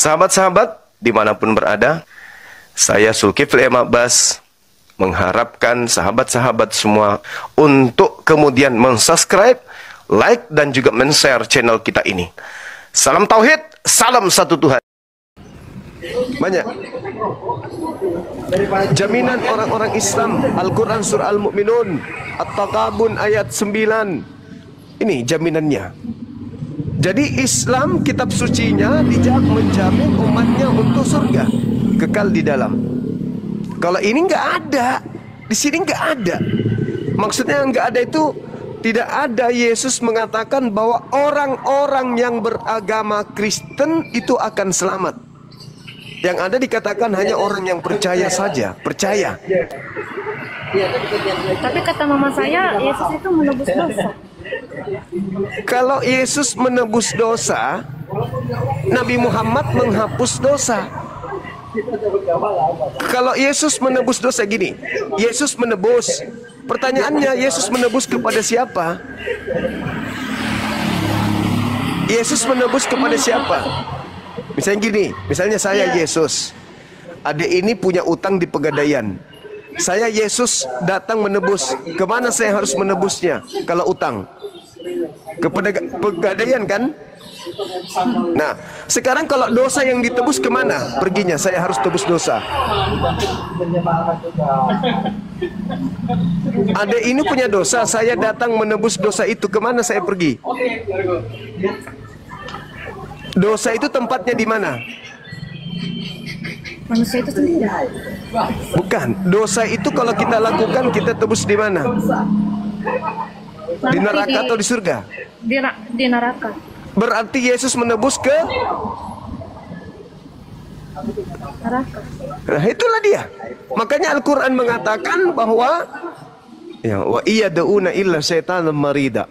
Sahabat-sahabat, dimanapun berada, saya Zulkifli M. Abbas mengharapkan sahabat-sahabat semua untuk kemudian mensubscribe, like, dan juga men-share channel kita ini. Salam Tauhid, salam satu Tuhan. Banyak jaminan orang-orang Islam. Al-Quran surah Al-Mu'minun At-Taqabun ayat 9. Ini jaminannya. Jadi Islam, kitab sucinya menjamin umatnya untuk surga, kekal di dalam. Kalau ini nggak ada, di sini nggak ada. Maksudnya nggak ada itu, tidak ada Yesus mengatakan bahwa orang-orang yang beragama Kristen itu akan selamat. Yang ada dikatakan hanya orang yang percaya saja, percaya. Tapi kata mama saya, Yesus itu menebus dosa. Kalau Yesus menebus dosa, Nabi Muhammad menghapus dosa. Kalau Yesus menebus dosa gini, Yesus menebus. Pertanyaannya, Yesus menebus kepada siapa? Yesus menebus kepada siapa? Misalnya gini, misalnya saya Yesus. Adik ini punya utang di Pegadaian. Saya Yesus datang menebus. Kemana saya harus menebusnya kalau utang? Kepada Pegadaian kan? Nah, sekarang kalau dosa yang ditebus kemana perginya? Saya harus tebus dosa. Adik ini punya dosa, saya datang menebus dosa itu, kemana saya pergi? Dosa itu tempatnya di mana? Manusia itu sendiri. Bukan, dosa itu kalau kita lakukan, kita tebus di mana? Di neraka atau di surga? Di neraka. Berarti Yesus menebus ke Neraka. Nah, itulah dia. Makanya Al-Quran mengatakan bahwa ya, wa iyad'una illa syaitan marida.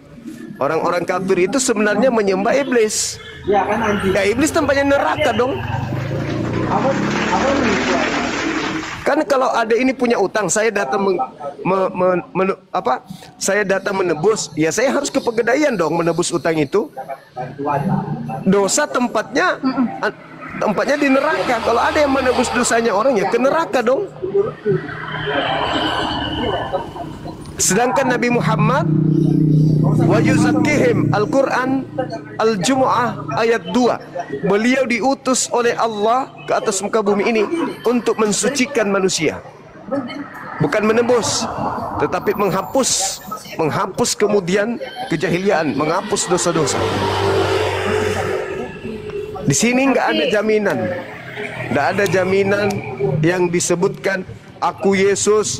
Orang-orang kafir itu sebenarnya menyembah iblis. Ya, iblis tempatnya neraka dong. Kan kalau ada ini punya utang, saya datang saya datang menebus, ya saya harus ke Pegadaian dong menebus utang itu. Dosa tempatnya di neraka. Kalau ada yang menebus dosanya orang, ya ke neraka dong. Sedangkan Nabi Muhammad wa yuzakkihim, Al-Quran Al-Jumu'ah ayat 2, beliau diutus oleh Allah ke atas muka bumi ini untuk mensucikan manusia. Bukan menebus, tetapi menghapus kemudian kejahilian, menghapus dosa-dosa. Di sini nggak ada jaminan, nggak ada jaminan yang disebutkan aku Yesus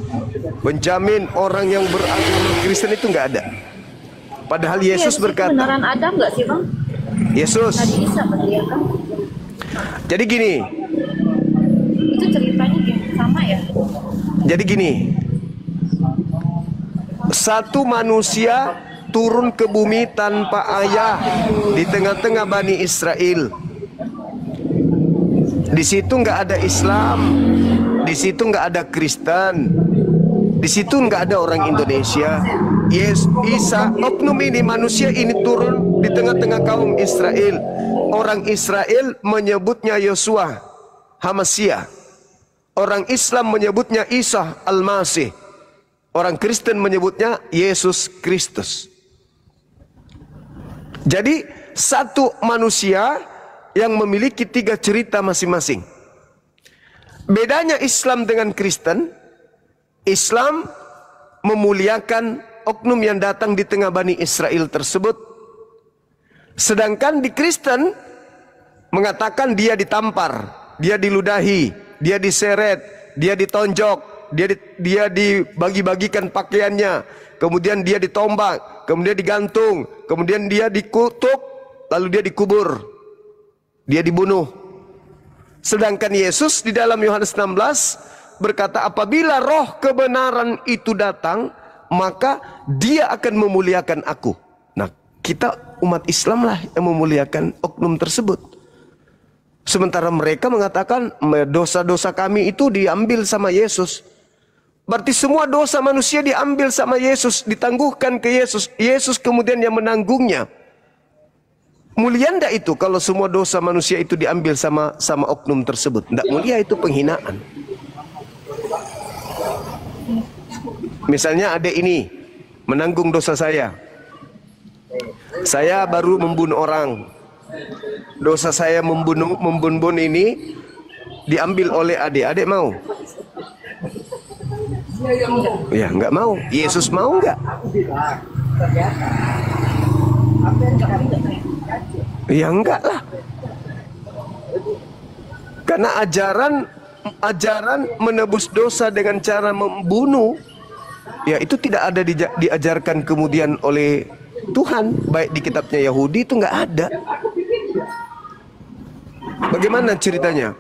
menjamin orang yang beragama Kristen, itu nggak ada. Padahal Yesus berkata, beneran ada nggak sih bang? Yesus. Nabi Isa berarti ya kan? Jadi gini. Itu ceritanya sama ya? Jadi gini. Satu manusia turun ke bumi tanpa ayah di tengah-tengah Bani Israel. Di situ nggak ada Islam, di situ nggak ada Kristen, di situ nggak ada orang Indonesia. Isa, oknum ini, manusia ini turun di tengah-tengah kaum Israel. Orang Israel menyebutnya Yosua Hamasia. Orang Islam menyebutnya Isa Al-Masih. Orang Kristen menyebutnya Yesus Kristus. Jadi satu manusia yang memiliki 3 cerita masing-masing. Bedanya Islam dengan Kristen, Islam memuliakan oknum yang datang di tengah Bani Israel tersebut. Sedangkan di Kristen mengatakan dia ditampar, dia diludahi, dia diseret, dia ditonjok, dia dibagi-bagikan pakaiannya, kemudian dia ditombak, kemudian digantung, kemudian dia dikutuk, lalu dia dikubur, dia dibunuh. Sedangkan Yesus di dalam Yohanes 16 berkata, apabila roh kebenaran itu datang, maka dia akan memuliakan aku. Nah, kita umat Islam lah yang memuliakan oknum tersebut. Sementara mereka mengatakan dosa-dosa kami itu diambil sama Yesus. Berarti semua dosa manusia diambil sama Yesus, ditangguhkan ke Yesus. Yesus kemudian yang menanggungnya. Mulia ndak itu kalau semua dosa manusia itu diambil sama oknum tersebut? Ndak mulia, itu penghinaan. Misalnya adik ini menanggung dosa saya. Saya baru membunuh orang. Dosa saya membunuh ini diambil oleh adik. Adik mau? Ya, nggak mau. Yesus mau nggak? Ya enggak lah. Karena ajaran menebus dosa dengan cara membunuh, ya itu tidak ada diajarkan kemudian oleh Tuhan. Baik di kitabnya Yahudi itu nggak ada. Bagaimana ceritanya?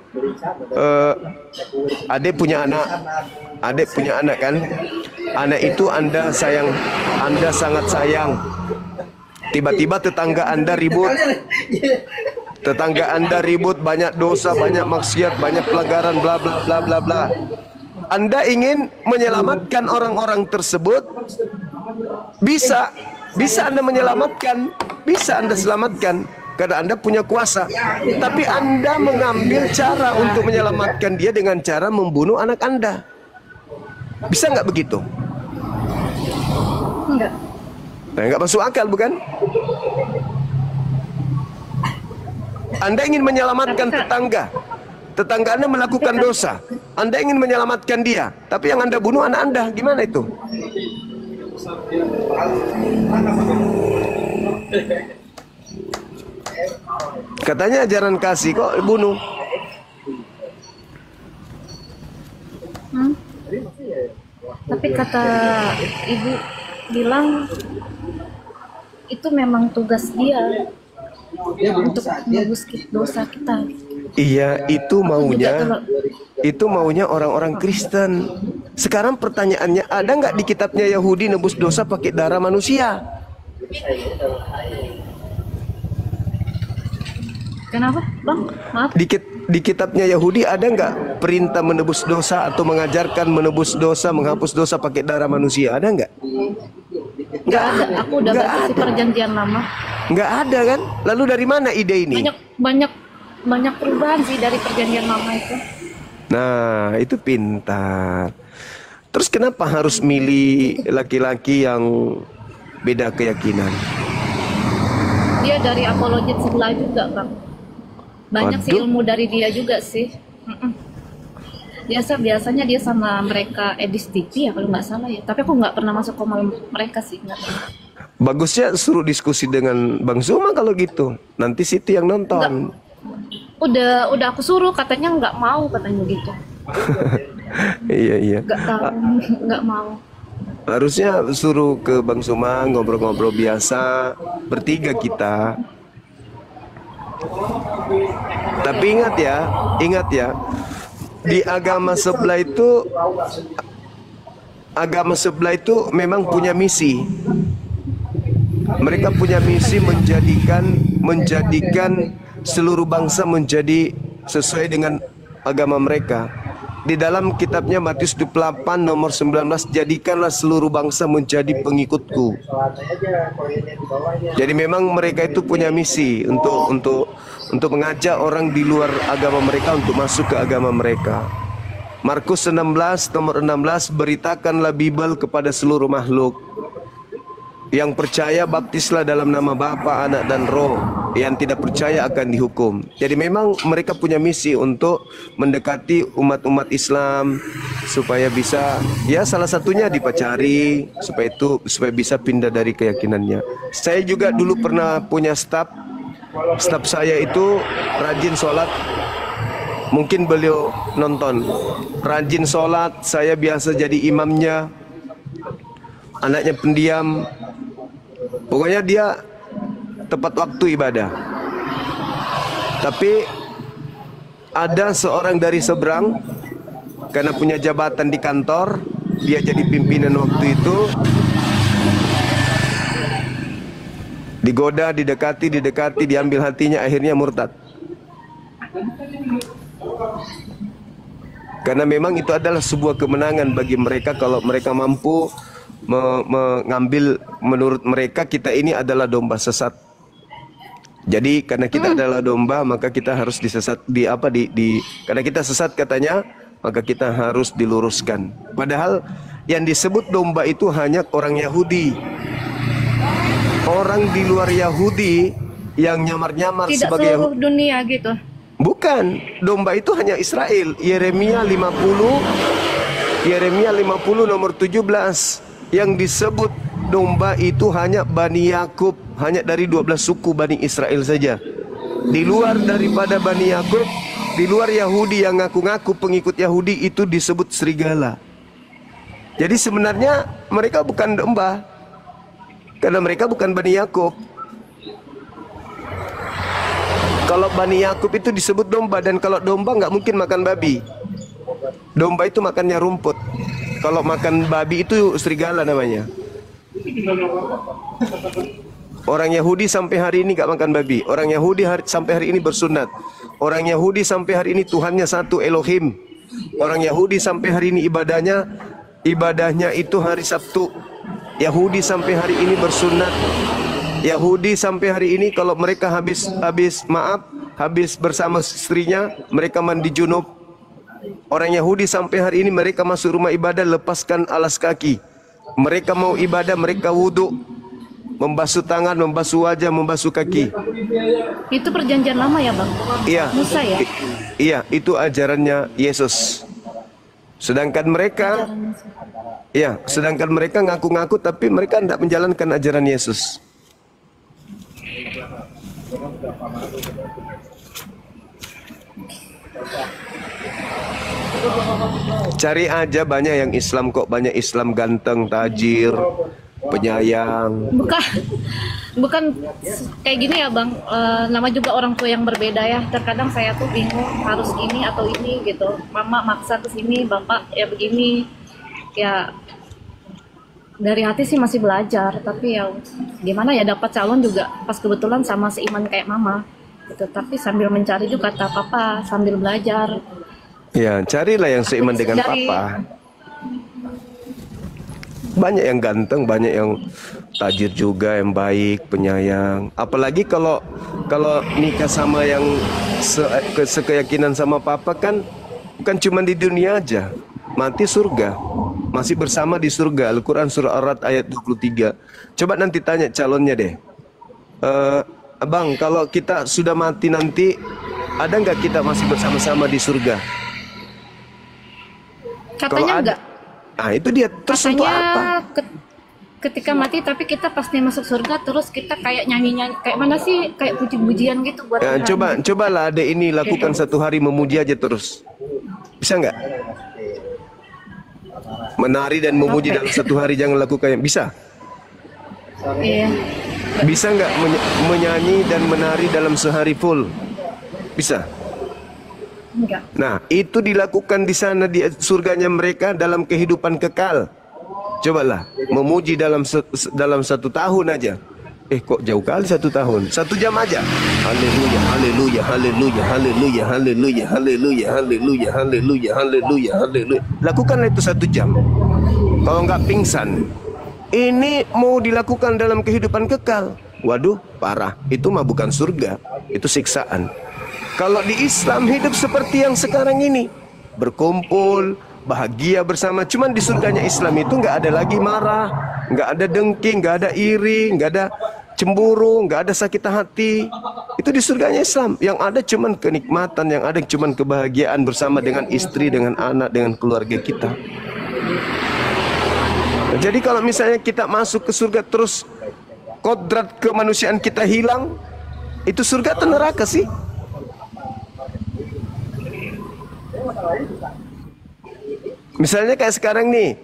Adik punya anak kan? Anak itu Anda sayang, Anda sangat sayang. Tiba-tiba tetangga Anda ribut. Tetangga Anda ribut, banyak dosa, banyak maksiat, banyak pelanggaran, bla bla bla bla bla. Anda ingin menyelamatkan orang-orang tersebut. Bisa Anda menyelamatkan, bisa Anda selamatkan karena Anda punya kuasa. Tapi Anda mengambil cara untuk menyelamatkan dia dengan cara membunuh anak Anda. Bisa nggak begitu? Enggak. Nah, nggak masuk akal, bukan? Anda ingin menyelamatkan tetangga. Tetangga Anda melakukan dosa. Anda ingin menyelamatkan dia, tapi yang Anda bunuh anak Anda. Gimana itu? Katanya ajaran kasih, kok bunuh? Tapi kata ibu bilang itu memang tugas dia untuk menebus dosa kita. Iya, itu maunya orang-orang Kristen. Sekarang pertanyaannya, ada nggak di kitabnya Yahudi nebus dosa pakai darah manusia? Kenapa, Bang? Maaf. Di kitabnya Yahudi ada nggak perintah menebus dosa atau mengajarkan menebus dosa, menghapus dosa pakai darah manusia? Ada nggak? Nggak ada. Aku udah baca perjanjian lama. Nggak ada kan? Lalu dari mana ide ini? Banyak perubahan sih dari perjanjian lama itu. Nah, itu pintar. Terus kenapa harus milih laki-laki yang beda keyakinan? Dia dari apologet sebelah juga, Bang. Banyak sih ilmu dari dia juga sih. Biasanya dia sama mereka Edis TV ya kalau nggak salah ya. Tapi aku nggak pernah masuk komal mereka sih. Bagusnya suruh diskusi dengan Bang Zuma kalau gitu. Nanti Siti yang nonton. Udah aku suruh, katanya nggak mau, katanya gitu. Iya. Nggak tahu, nggak mau. Harusnya suruh ke Bang Zuma ngobrol-ngobrol biasa bertiga kita. Tapi ingat ya, di agama sebelah itu memang punya misi. Mereka punya misi menjadikan seluruh bangsa menjadi sesuai dengan agama mereka. Di dalam kitabnya Matius 28 nomor 19, jadikanlah seluruh bangsa menjadi pengikutku. Jadi memang mereka itu punya misi untuk mengajak orang di luar agama mereka untuk masuk ke agama mereka. Markus 16 nomor 16, beritakanlah Bible kepada seluruh makhluk. Yang percaya baptislah dalam nama Bapa, Anak dan Roh. Yang tidak percaya akan dihukum. Jadi memang mereka punya misi untuk mendekati umat-umat Islam supaya bisa, ya salah satunya dipacari supaya bisa pindah dari keyakinannya. Saya juga dulu pernah punya staf saya itu rajin sholat. Mungkin beliau nonton. Rajin sholat, saya biasa jadi imamnya. Anaknya pendiam. Pokoknya dia tepat waktu ibadah. Tapi ada seorang dari seberang, karena punya jabatan di kantor, dia jadi pimpinan waktu itu. Digoda, didekati, diambil hatinya, akhirnya murtad. Karena memang itu adalah sebuah kemenangan bagi mereka kalau mereka mampu mengambil, menurut mereka kita ini adalah domba sesat. Jadi karena kita adalah domba, maka kita harus disesat karena kita sesat katanya, maka kita harus diluruskan. Padahal yang disebut domba itu hanya orang Yahudi. Orang di luar Yahudi yang nyamar-nyamar Tidak sebagai seluruh dunia gitu. Bukan, domba itu hanya Israel. Yeremia 50 nomor 17. Yang disebut domba itu hanya Bani Yakub, hanya dari 12 suku Bani Israel saja. Di luar daripada Bani Yakub, di luar Yahudi yang ngaku-ngaku pengikut Yahudi itu disebut serigala. Jadi sebenarnya mereka bukan domba, karena mereka bukan Bani Yakub. Kalau Bani Yakub itu disebut domba, dan kalau domba nggak mungkin makan babi. Domba itu makannya rumput. Kalau makan babi itu serigala namanya. Orang Yahudi sampai hari ini nggak makan babi. Orang Yahudi sampai hari ini bersunat. Orang Yahudi sampai hari ini Tuhannya satu, Elohim. Orang Yahudi sampai hari ini ibadahnya itu hari Sabtu. Yahudi sampai hari ini bersunat. Yahudi sampai hari ini kalau mereka habis bersama istrinya, mereka mandi junub. Orang Yahudi sampai hari ini mereka masuk rumah ibadah lepaskan alas kaki. Mereka mau ibadah, mereka wudhu, membasuh tangan, membasuh wajah, membasuh kaki. Itu perjanjian lama ya Bang? Iya. Musa ya? Iya, itu ajarannya Yesus. Sedangkan mereka ngaku-ngaku tapi mereka tidak menjalankan ajaran Yesus. Cari aja banyak yang Islam kok, banyak Islam ganteng, tajir, penyayang. Bukan kayak gini ya Bang. Nama juga orang tua yang berbeda ya. Terkadang saya tuh bingung harus ini atau ini gitu. Mama maksa ke sini, bapak ya begini. Ya dari hati sih masih belajar, tapi ya gimana ya, dapat calon juga pas kebetulan sama seiman kayak mama gitu. Tapi sambil mencari juga kata papa sambil belajar. Ya, carilah yang seiman dengan papa. Banyak yang ganteng, banyak yang tajir juga, yang baik, penyayang. Apalagi kalau nikah sama yang sekeyakinan sama papa kan bukan cuma di dunia aja, mati surga. Masih bersama di surga. Al-Quran surah Ar-Ra'd ayat 23. Coba nanti tanya calonnya deh. Abang, kalau kita sudah mati nanti, ada nggak kita masih bersama-sama di surga? Katanya enggak. Ah, itu dia. Terus untuk apa? Ketika mati tapi kita pasti masuk surga, terus kita kayak nyanyi-nyanyi kayak mana sih, kayak puji-pujian gitu buat Ya, cobalah adek ini lakukan satu hari memuji aja terus. Bisa nggak? Menari dan memuji dalam satu hari, jangan lakukan. Bisa? Iya. Bisa nggak menyanyi dan menari dalam sehari full? Bisa? Enggak. Nah, itu dilakukan di sana di surganya mereka dalam kehidupan kekal. Cobalah memuji dalam 1 tahun aja. Kok jauh kali 1 tahun? 1 jam aja. Haleluya, haleluya, haleluya, haleluya, haleluya, haleluya, haleluya, haleluya, haleluya, haleluya. Lakukanlah itu 1 jam. Kalau nggak pingsan. Ini mau dilakukan dalam kehidupan kekal. Waduh, parah. Itu mah bukan surga, itu siksaan. Kalau di Islam hidup seperti yang sekarang ini, berkumpul, bahagia bersama. Cuman di surganya Islam itu nggak ada lagi marah, nggak ada dengki, nggak ada iri, nggak ada cemburu, nggak ada sakit hati. Itu di surganya Islam. Yang ada cuman kenikmatan, yang ada cuman kebahagiaan bersama dengan istri, dengan anak, dengan keluarga kita. Nah, jadi kalau misalnya kita masuk ke surga terus kodrat kemanusiaan kita hilang, itu surga atau neraka sih? Misalnya kayak sekarang nih,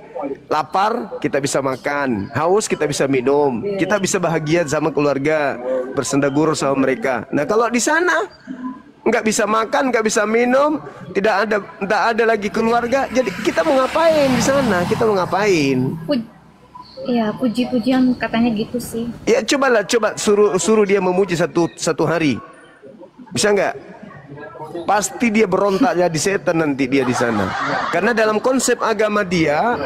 lapar kita bisa makan, haus kita bisa minum, kita bisa bahagia sama keluarga, bersenda gurau sama mereka. Nah kalau di sana nggak bisa makan, nggak bisa minum, tidak ada lagi keluarga, jadi kita mau ngapain di sana? Kita mau ngapain? Iya, puji-pujian katanya gitu sih. Ya coba suruh dia memuji satu hari, bisa nggak? pasti dia berontak jadi setan nanti dia di sana. Karena dalam konsep agama dia,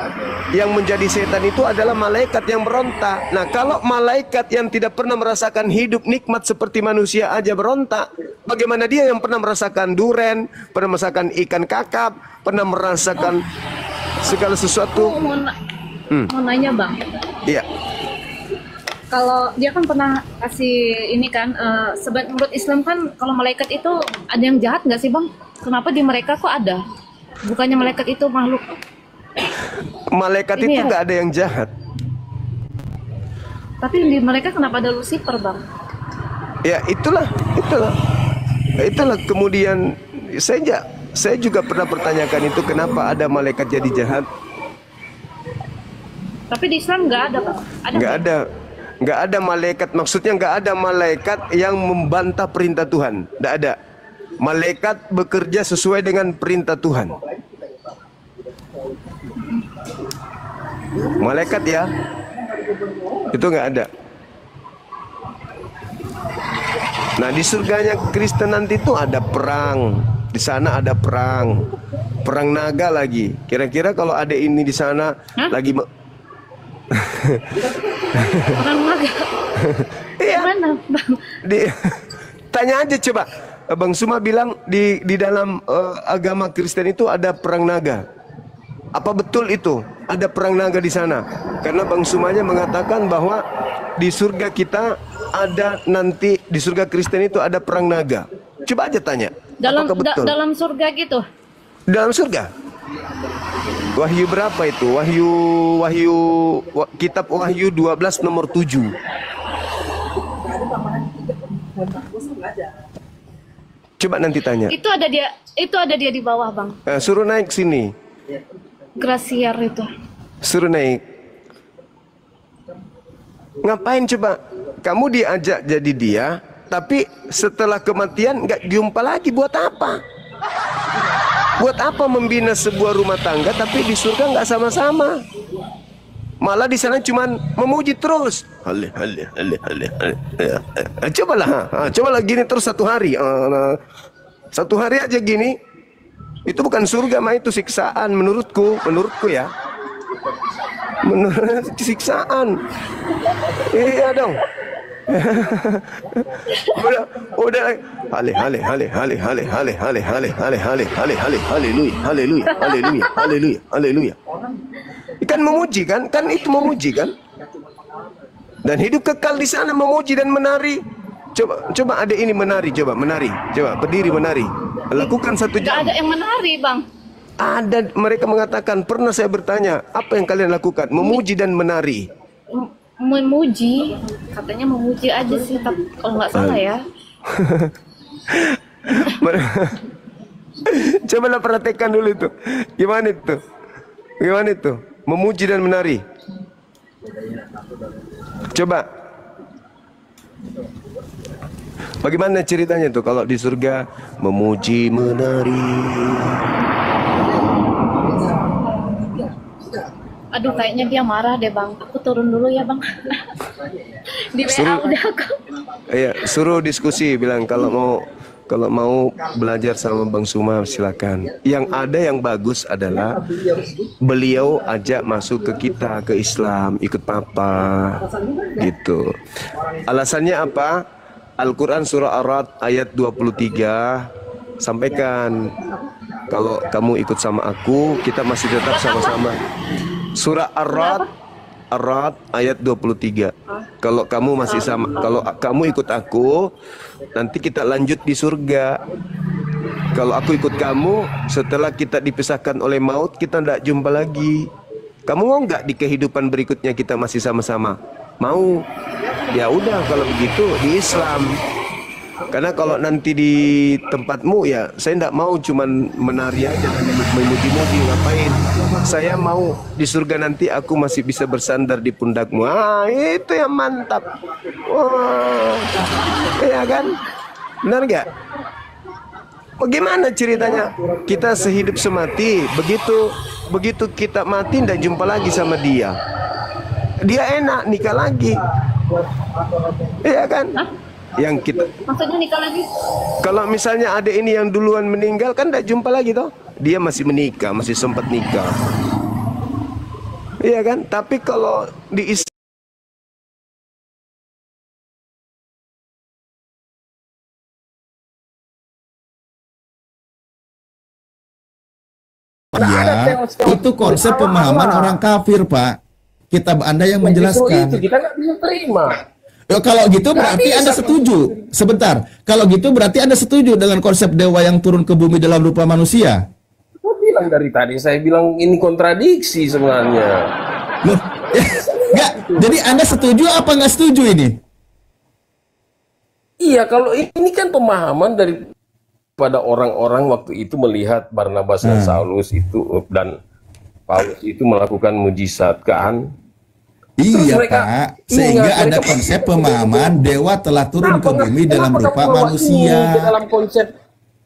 yang menjadi setan itu adalah malaikat yang berontak. Nah, kalau malaikat yang tidak pernah merasakan hidup nikmat seperti manusia aja berontak, bagaimana dia yang pernah merasakan duren, pernah merasakan ikan kakap, pernah merasakan segala sesuatu? Mau nanya bang, Iya. kalau dia kan pernah kasih ini kan, menurut Islam kan kalau malaikat itu ada yang jahat nggak sih bang? Kenapa di mereka kok ada? Bukannya malaikat itu makhluk? Malaikat Ini itu ya? nggak ada yang jahat. Tapi di mereka kenapa ada Lucifer bang? Ya itulah. Kemudian saya juga pernah pertanyakan itu, kenapa ada malaikat jadi jahat? Tapi di Islam nggak ada bang? Nggak ada malaikat, maksudnya nggak ada malaikat yang membantah perintah Tuhan. Nggak ada. Malaikat bekerja sesuai dengan perintah Tuhan. Malaikat ya, itu nggak ada. Nah, di surganya Kristen nanti itu ada perang. Di sana ada perang naga lagi. Kira-kira kalau ada ini di sana lagi Orang naga? Iya. Mana bang? Tanya aja coba. Bang Suma bilang di dalam agama Kristen itu ada perang naga. Apa betul itu? Ada perang naga di sana? Karena Bang Sumanya mengatakan bahwa di surga kita ada, nanti di surga Kristen itu ada perang naga. Coba aja tanya. Apakah betul? Dalam surga gitu? Dalam surga. Wahyu berapa itu? Kitab Wahyu 12 nomor 7. Coba nanti tanya. Itu ada dia di bawah bang. Suruh naik sini. Grasiar itu. Suruh naik. Ngapain coba? Kamu diajak jadi dia, tapi setelah kematian nggak jumpa lagi. Buat apa? Buat apa membina sebuah rumah tangga tapi di surga nggak sama-sama? Malah di sana cuman memuji terus. Cobalah gini terus satu hari. Satu hari aja gini. Itu bukan surga, mah itu siksaan menurutku ya. Menurut siksaan. Iya dong. udah haleluya. Kan memuji kan itu memuji kan, dan hidup kekal di sana memuji dan menari. Coba ada ini menari, coba berdiri menari, lakukan 1 jam. Gak ada yang menari bang. Ada, mereka mengatakan, pernah saya bertanya, apa yang kalian lakukan? Memuji dan menari. Memuji, katanya memuji aja sih, tapi kalau nggak salah ya. Cobalah perhatikan dulu itu. Gimana itu? Memuji dan menari. Coba. Bagaimana ceritanya tuh kalau di surga memuji menari? Aduh, kayaknya dia marah deh bang. Aku turun dulu ya bang. Di WA udah aku. Iya, suruh diskusi, bilang kalau mau belajar sama Bang Suma silakan. Yang ada yang bagus adalah beliau ajak masuk ke kita, ke Islam, ikut papa gitu. Alasannya apa? Al-Quran surah Ar-Ra'd ayat 23 sampaikan, kalau kamu ikut sama aku, kita masih tetap sama-sama. Surah Ar-Ra'd ayat 23. Kalau kamu masih sama, kalau kamu ikut aku, nanti kita lanjut di surga. Kalau aku ikut kamu, setelah kita dipisahkan oleh maut, kita tidak jumpa lagi. Kamu mau nggak di kehidupan berikutnya kita masih sama-sama? Mau? Ya udah, kalau begitu di Islam. Karena kalau nanti di tempatmu, ya saya tidak mau cuman menari aja dan memuji-muji, ngapain? Saya mau di surga nanti aku masih bisa bersandar di pundakmu. Itu yang mantap. Wah, ya kan? Benar nggak? Bagaimana ceritanya? Kita sehidup semati, begitu kita mati tidak jumpa lagi sama dia. Dia enak nikah lagi. Iya kan? Yang kita, Maksudnya nikah lagi? kalau misalnya adik ini yang duluan meninggal kan tidak jumpa lagi toh. Dia masih menikah, masih sempat nikah. Iya kan? Tapi kalau di Ya, itu konsep pemahaman orang kafir, Pak. Kitab Anda yang menjelaskan. Itu kita nggak bisa terima. Ya, kalau gitu berarti Anda setuju. Sebentar, kalau gitu berarti Anda setuju dengan konsep dewa yang turun ke bumi dalam rupa manusia? Saya bilang dari tadi, saya bilang ini kontradiksi sebenarnya. Loh, enggak. Jadi Anda setuju apa nggak setuju ini? Iya, kalau ini kan pemahaman daripada orang-orang waktu itu melihat Barnabas dan Saulus itu dan Paulus itu melakukan mujizat kan. Iya, mereka Pak. Sehingga ingat, ada mereka konsep pemahaman dewa telah turun ke bumi dalam kenapa rupa kamu bawa ini ke manusia. dalam konsep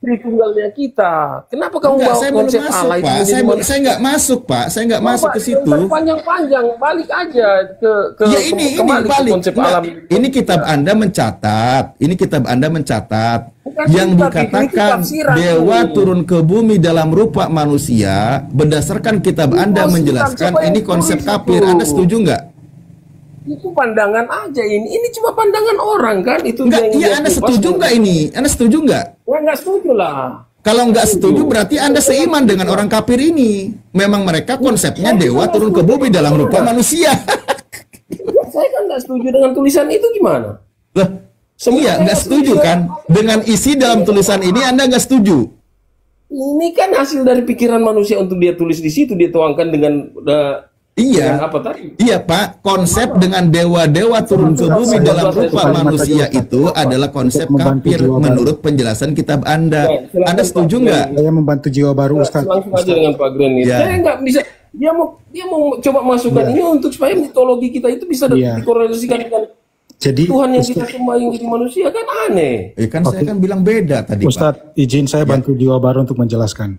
Tritunggalnya kita. Kenapa kamu Enggak, bawa saya belum konsep masuk, Allah itu Pak. menjadi manusia? Saya nggak masuk, Pak. Saya nggak masuk ke situ. Panjang-panjang, balik aja ke Ya ini kembali ke balik. konsep Enggak, alam. ini kitab Anda mencatat. Ini kitab Anda mencatat Bukan yang kitab, dikatakan itu tafsiran dewa ini. turun ke bumi dalam rupa manusia. Berdasarkan kitab Anda Itu menjelaskan siapa yang ini konsep tulis kafir. itu? Anda setuju nggak? Itu pandangan aja ini. Ini cuma pandangan orang kan? Itu Enggak, yang iya dia Anda kupas. setuju nggak ini? Anda setuju nggak? Ya nggak setuju lah. Kalau nggak setuju berarti Anda seiman dengan orang kafir ini. Memang mereka konsepnya dewa turun ke bumi dalam rupa manusia. Ya, saya kan nggak setuju dengan tulisan itu gimana? Loh, iya nggak setuju kan? Dengan isi dalam tulisan ini Anda nggak setuju? Ini kan hasil dari pikiran manusia untuk dia tulis di situ, dia tuangkan dengan Iya, dengan apa tadi? iya Pak. Konsep dengan dewa-dewa turun ke bumi dalam rupa manusia itu adalah konsep kafir menurut penjelasan kitab Anda. Anda setuju nggak? Saya membantu jiwa baru, Ustaz. Langsung aja dengan Pak Gren ini. Ya. Saya nggak bisa. Dia mau coba masukkan ini untuk supaya mitologi kita itu bisa Iya. dikorelasikan dengan Jadi Tuhan yang kita sembah yang jadi manusia kan aneh. Kan saya kan bilang beda tadi Pak. Ustadz, izin saya bantu jiwa baru untuk menjelaskan.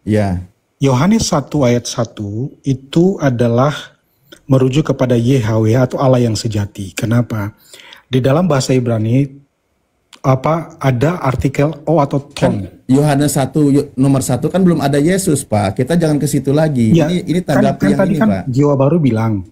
Ya, Yohanes 1 ayat 1 itu adalah merujuk kepada Yahweh atau Allah yang sejati. Kenapa? Di dalam bahasa Ibrani ada artikel o atau ton. Yohanes 1 nomor 1 kan belum ada Yesus Pak. Kita jangan ke situ lagi. Ya, Ini tanggapi yang tadi ini kan Pak. jiwa baru bilang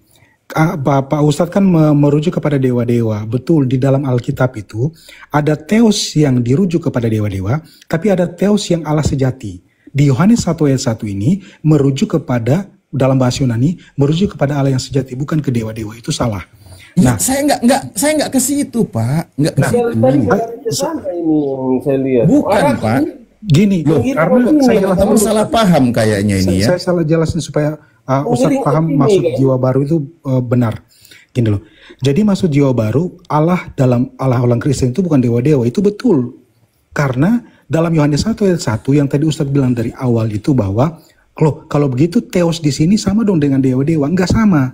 Pak Ustadz kan merujuk kepada dewa-dewa. Betul, di dalam Alkitab itu ada teos yang dirujuk kepada dewa-dewa, tapi ada teos yang Allah sejati. Di Yohanes 1 ayat 1 ini merujuk kepada, dalam bahasa Yunani, merujuk kepada Allah yang sejati, bukan ke dewa-dewa. Itu salah. Nah, saya nggak ke situ Pak. Nggak ke situ. Tadi ke sana ini yang saya lihat. Bukan Orang Pak. Gini, karena saya Kamu salah paham kayaknya ini ya. saya salah jelasin supaya Ustadz jadi paham ini, maksud kan? jiwa baru itu benar. Gini loh. Jadi maksud jiwa baru Allah dalam Allah orang Kristen itu bukan dewa-dewa, itu betul. Karena dalam Yohanes 1 ayat 1 yang tadi Ustadz bilang dari awal itu bahwa loh, kalau begitu teos di sini sama dong dengan dewa-dewa. Enggak sama.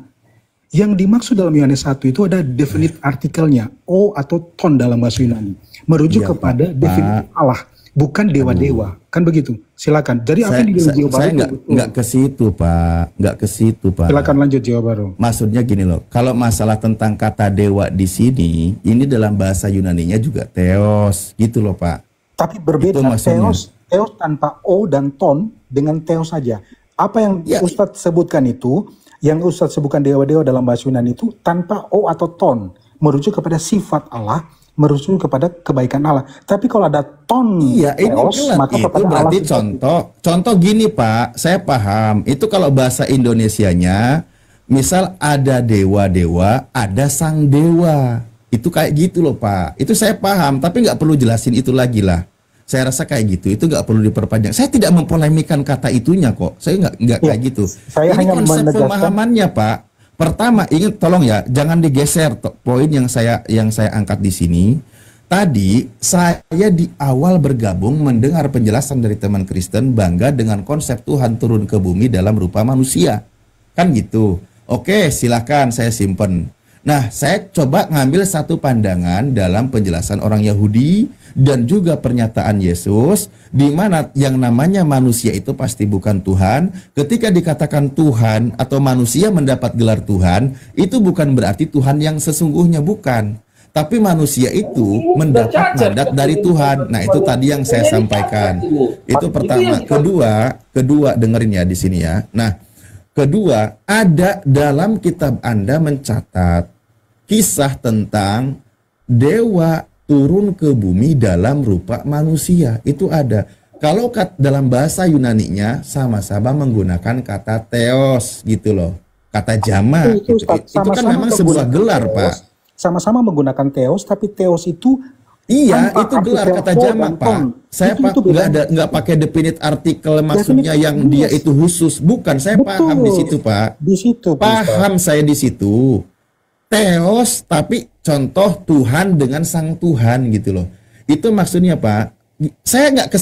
Yang dimaksud dalam Yohanes 1 itu ada definite artikelnya, o atau ton dalam bahasa Yunani. Merujuk Iya, kepada Pak. definite Allah, bukan dewa-dewa. Kan begitu. Silakan. Jadi apa yang dibilang jiwa baru? Saya itu betul. nggak ke situ Pak. Nggak ke situ Pak. Silakan lanjut jiwa baru. Maksudnya gini loh, kalau masalah tentang kata dewa di sini, ini dalam bahasa Yunaninya juga theos, gitu loh Pak. Tapi berbeda Itu maksudnya. teos tanpa o dan ton dengan teos saja. Apa yang Ya. Ustadz sebutkan itu, yang Ustadz sebutkan dewa-dewa dalam bahasa Yunani itu tanpa o atau ton, merujuk kepada sifat Allah, merujuk kepada kebaikan Allah. Tapi kalau ada ton Iya, ini teos, jelas. maka Itu kepada berarti Allah contoh gini Pak, saya paham. Itu kalau bahasa Indonesianya, misal ada dewa-dewa, ada sang dewa. Itu kayak gitu loh Pak. Itu saya paham, tapi nggak perlu jelasin itu lagi lah. Saya rasa kayak gitu, itu nggak perlu diperpanjang. Saya tidak mempolemikan kata itunya kok. Saya nggak Ya, kayak gitu. saya Ini hanya konsep menegaskan- pemahamannya Pak. Pertama, ingat tolong ya, jangan digeser poin yang saya angkat di sini. Tadi saya di awal bergabung mendengar penjelasan dari teman Kristen bangga dengan konsep Tuhan turun ke bumi dalam rupa manusia. Kan gitu. Oke, silakan saya simpen. Nah, saya coba ngambil satu pandangan dalam penjelasan orang Yahudi dan juga pernyataan Yesus, di mana yang namanya manusia itu pasti bukan Tuhan. Ketika dikatakan Tuhan atau manusia mendapat gelar Tuhan, itu bukan berarti Tuhan yang sesungguhnya, bukan. Tapi manusia itu Udah mendapat cacat. mandat dari Tuhan. Nah, itu tadi yang saya sampaikan. Itu pertama. Kedua dengerin ya di sini ya. Nah, kedua, ada dalam kitab Anda mencatat kisah tentang dewa turun ke bumi dalam rupa manusia. Itu ada. Kalau dalam bahasa Yunaninya sama-sama menggunakan kata theos gitu loh. Kata jama. Itu, Gitu. Ustaz, Itu kan sama-sama memang sebuah menggunakan gelar, theos, Pak. Sama-sama menggunakan theos, tapi theos itu Iya, tanpa itu arti gelar kata telepon jamak, dan Pak. ton. Saya Itu nggak beda. nggak pakai definite artikel maksudnya yang dia yes. itu khusus. Bukan, saya paham di situ, Pak. Di situ, Pak Ustaz. Paham saya di situ. Theos, tapi contoh Tuhan dengan sang Tuhan gitu loh. Itu maksudnya, Pak. Saya nggak ke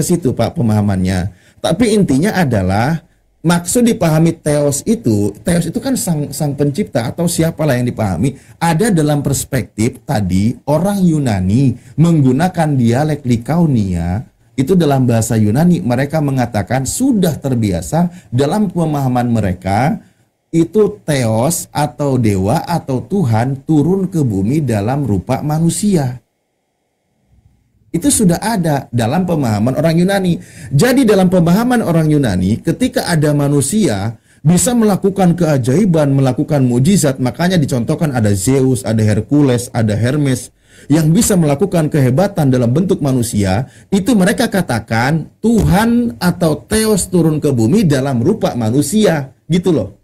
situ, Pak, pemahamannya. Tapi intinya adalah maksud dipahami Theos itu kan sang pencipta atau siapalah yang dipahami. Ada dalam perspektif tadi orang Yunani menggunakan dialek Likaunia. Itu dalam bahasa Yunani mereka mengatakan sudah terbiasa dalam pemahaman mereka itu Theos atau dewa atau Tuhan turun ke bumi dalam rupa manusia. Itu sudah ada dalam pemahaman orang Yunani. Jadi dalam pemahaman orang Yunani, ketika ada manusia bisa melakukan keajaiban, melakukan mujizat, makanya dicontohkan ada Zeus, ada Hercules, ada Hermes, yang bisa melakukan kehebatan dalam bentuk manusia, itu mereka katakan Tuhan atau Theos turun ke bumi dalam rupa manusia. Gitu loh.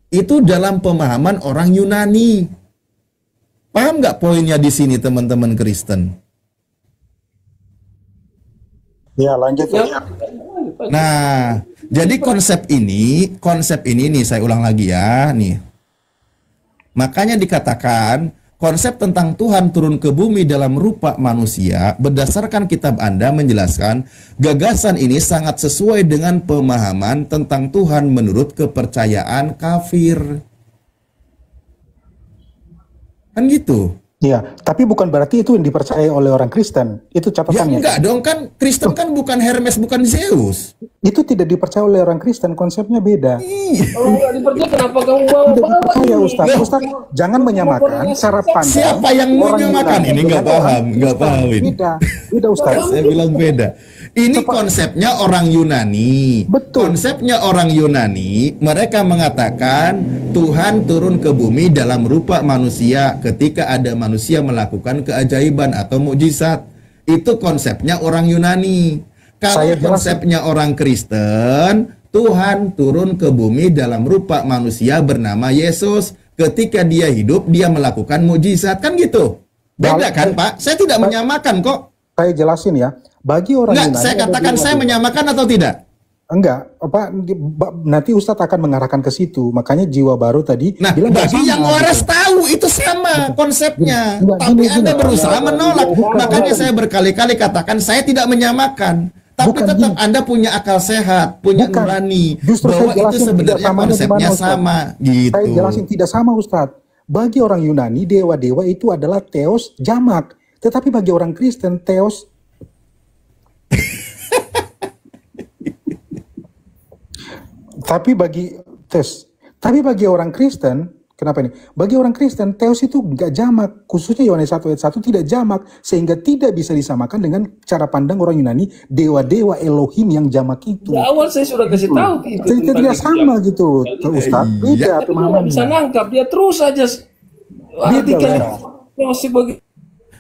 Itu dalam pemahaman orang Yunani. Paham nggak poinnya di sini teman-teman Kristen? Ya, lanjut. Ya. Nah, jadi konsep ini nih saya ulang lagi ya, nih. Makanya dikatakan konsep tentang Tuhan turun ke bumi dalam rupa manusia berdasarkan kitab Anda menjelaskan gagasan ini sangat sesuai dengan pemahaman tentang Tuhan menurut kepercayaan kafir. Kan gitu. Ya, tapi bukan berarti itu yang dipercaya oleh orang Kristen. Itu Ya catatannya. enggak dong, kan Kristen kan bukan Hermes, bukan Zeus. Itu tidak dipercaya oleh orang Kristen, konsepnya beda. Iya. Kalau nggak dipercaya kenapa kamu bawa Tidak bawa dipercaya, ini? Ustaz. Ustaz, jangan menyamakan cara pandang. Siapa yang orang menyamakan? Yunani Ini nggak dengan orang paham, nggak Kristen. paham ini. Beda, Ustaz. Saya bilang beda. Ini konsepnya orang Yunani. Betul. Konsepnya orang Yunani, mereka mengatakan Tuhan turun ke bumi dalam rupa manusia ketika ada manusia melakukan keajaiban atau mukjizat. Itu konsepnya orang Yunani. Kalau Saya jelasin. konsepnya orang Kristen, Tuhan turun ke bumi dalam rupa manusia bernama Yesus. Ketika dia hidup, dia melakukan mukjizat. Kan gitu. Beda kan, Pak? Saya tidak menyamakan kok. Saya jelasin ya. Bagi orang Enggak, Yunani saya ada katakan dua saya dewa. menyamakan atau tidak? Enggak, nanti Ustadz akan mengarahkan ke situ. Makanya jiwa baru tadi Nah, bilang nggak bagi sama, yang waras gitu. tahu itu sama konsepnya. Enggak, Tapi gini, Anda gini. berusaha menolak. Bukan, Makanya bukan. saya berkali-kali katakan saya tidak menyamakan. Tapi Bukan, tetap gini. Anda punya akal sehat, punya Bukan. nurani, Justru bahwa saya itu jelasin tidak sebenarnya samanya konsepnya di mana, Ustaz. sama gitu. Saya jelasin tidak sama, Ustadz. Bagi orang Yunani, dewa-dewa itu adalah theos jamak. Tetapi bagi orang Kristen, theos Tapi bagi orang Kristen, kenapa ini? Bagi orang Kristen, theos itu nggak jamak. Khususnya Yohanes 1 ayat 1 tidak jamak. Sehingga tidak bisa disamakan dengan cara pandang orang Yunani, dewa-dewa Elohim yang jamak itu. Di awal saya sudah kasih tahu itu. Jadi tentang tidak itu. sama gitu, Ustaz. Beda Dia nggak pemahamannya. bisa nangkap, dia terus saja artikel masih bagi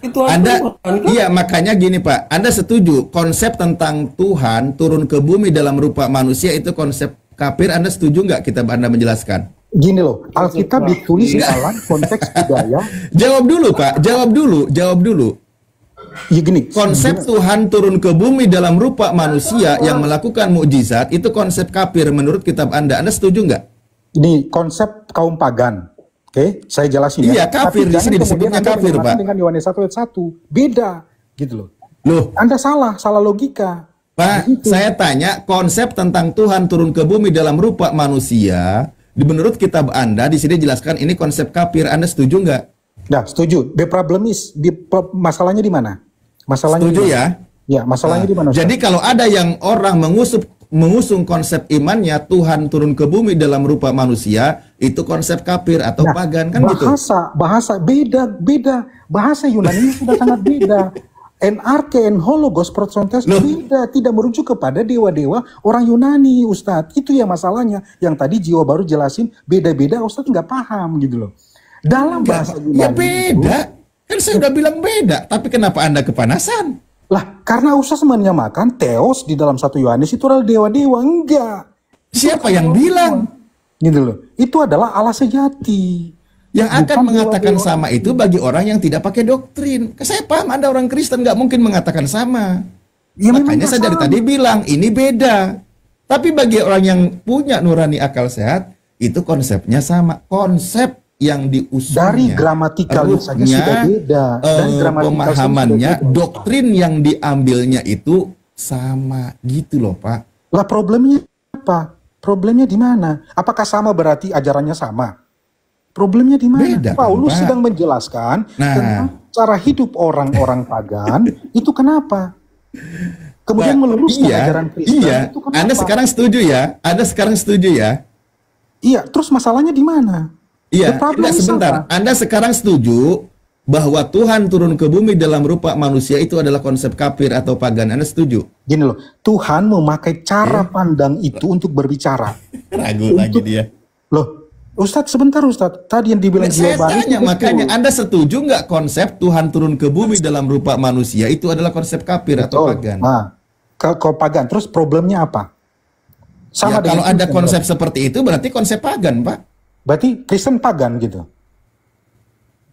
itu Anda, Tuhan, kan? iya makanya gini Pak, Anda setuju konsep tentang Tuhan turun ke bumi dalam rupa manusia itu konsep kafir, Anda setuju nggak kita Anda menjelaskan? Gini loh, Alkitab ditulis dalam konteks budaya. Jawab dulu Pak, jawab dulu. Ya gini, Konsep Tuhan turun ke bumi dalam rupa manusia yang melakukan mukjizat itu konsep kafir menurut kitab Anda setuju nggak? ini konsep kaum pagan. Oke, saya jelasin ya. Iya, kafir. Tapi Di sini jangan disebutnya kemudian Anda kafir, menyamakan Pak. dengan Yohanes 1 ayat 1. Beda, gitu loh. Loh, Anda salah logika. Pak, Begitu. saya tanya konsep tentang Tuhan turun ke bumi dalam rupa manusia menurut kitab Anda di sini jelaskan ini konsep kafir, Anda setuju nggak? Nah, setuju. The problem is, masalahnya di mana? Masalahnya Setuju di mana? ya? Ya, masalahnya di mana? Ustaz? Jadi kalau ada yang orang mengusung konsep imannya Tuhan turun ke bumi dalam rupa manusia, itu konsep kafir atau pagan kan gitu. Bahasa beda. Bahasa Yunani sudah sangat beda. NRK and Hologos Protestantes beda, tidak merujuk kepada dewa-dewa orang Yunani, Ustadz. Itu ya masalahnya. Yang tadi Jiwa Baru jelasin beda-beda, Ustadz nggak paham gitu loh. Dalam bahasa Yunani ya beda. Kan saya udah bilang beda, tapi kenapa Anda kepanasan? Lah, karena Ustadz menyamakan Theos di dalam 1 Yohanes itu adalah dewa-dewa. Enggak. Siapa yang bilang? Gitu loh. Itu adalah Allah sejati. Yang akan Bukan mengatakan dewa-dewa. sama itu bagi orang yang tidak pakai doktrin. Saya paham Anda orang Kristen nggak mungkin mengatakan sama. Ya, memang Makanya nggak saya dari sama. tadi bilang ini beda. Tapi bagi orang yang punya nurani akal sehat, itu konsepnya sama. Konsep yang Dari diusungnya, gramatikalnya saja sudah beda. Dari gramatikal pemahamannya, saja sudah beda. doktrin yang diambilnya itu sama gitu loh Pak. Lah problemnya apa? Problemnya di mana? Apakah sama berarti ajarannya sama? Problemnya di mana? Beda, Paulus Pak. sedang menjelaskan Nah. tentang cara hidup orang-orang pagan itu kenapa? Kemudian meluruskan ajaran Kristen Iya, itu kenapa? Anda sekarang setuju ya? Anda sekarang setuju ya? Iya, terus masalahnya di mana? The Iya, problem enggak, is sebentar. apa? Anda sekarang setuju bahwa Tuhan turun ke bumi dalam rupa manusia itu adalah konsep kafir atau pagan? Anda setuju? Gini loh, Tuhan memakai cara pandang itu untuk berbicara. Ragu lagi dia. Loh, Ustadz sebentar Ustadz, tadi yang dibilang Saya Jiwa Baru itu tanya, betul. makanya Anda setuju nggak konsep Tuhan turun ke bumi dalam rupa manusia itu adalah konsep kafir atau Betul. pagan? Nah, kalau pagan, terus problemnya apa? Ya, dengan kalau ada Kristen, konsep berarti. seperti itu berarti konsep pagan, Pak. Berarti Kristen pagan gitu.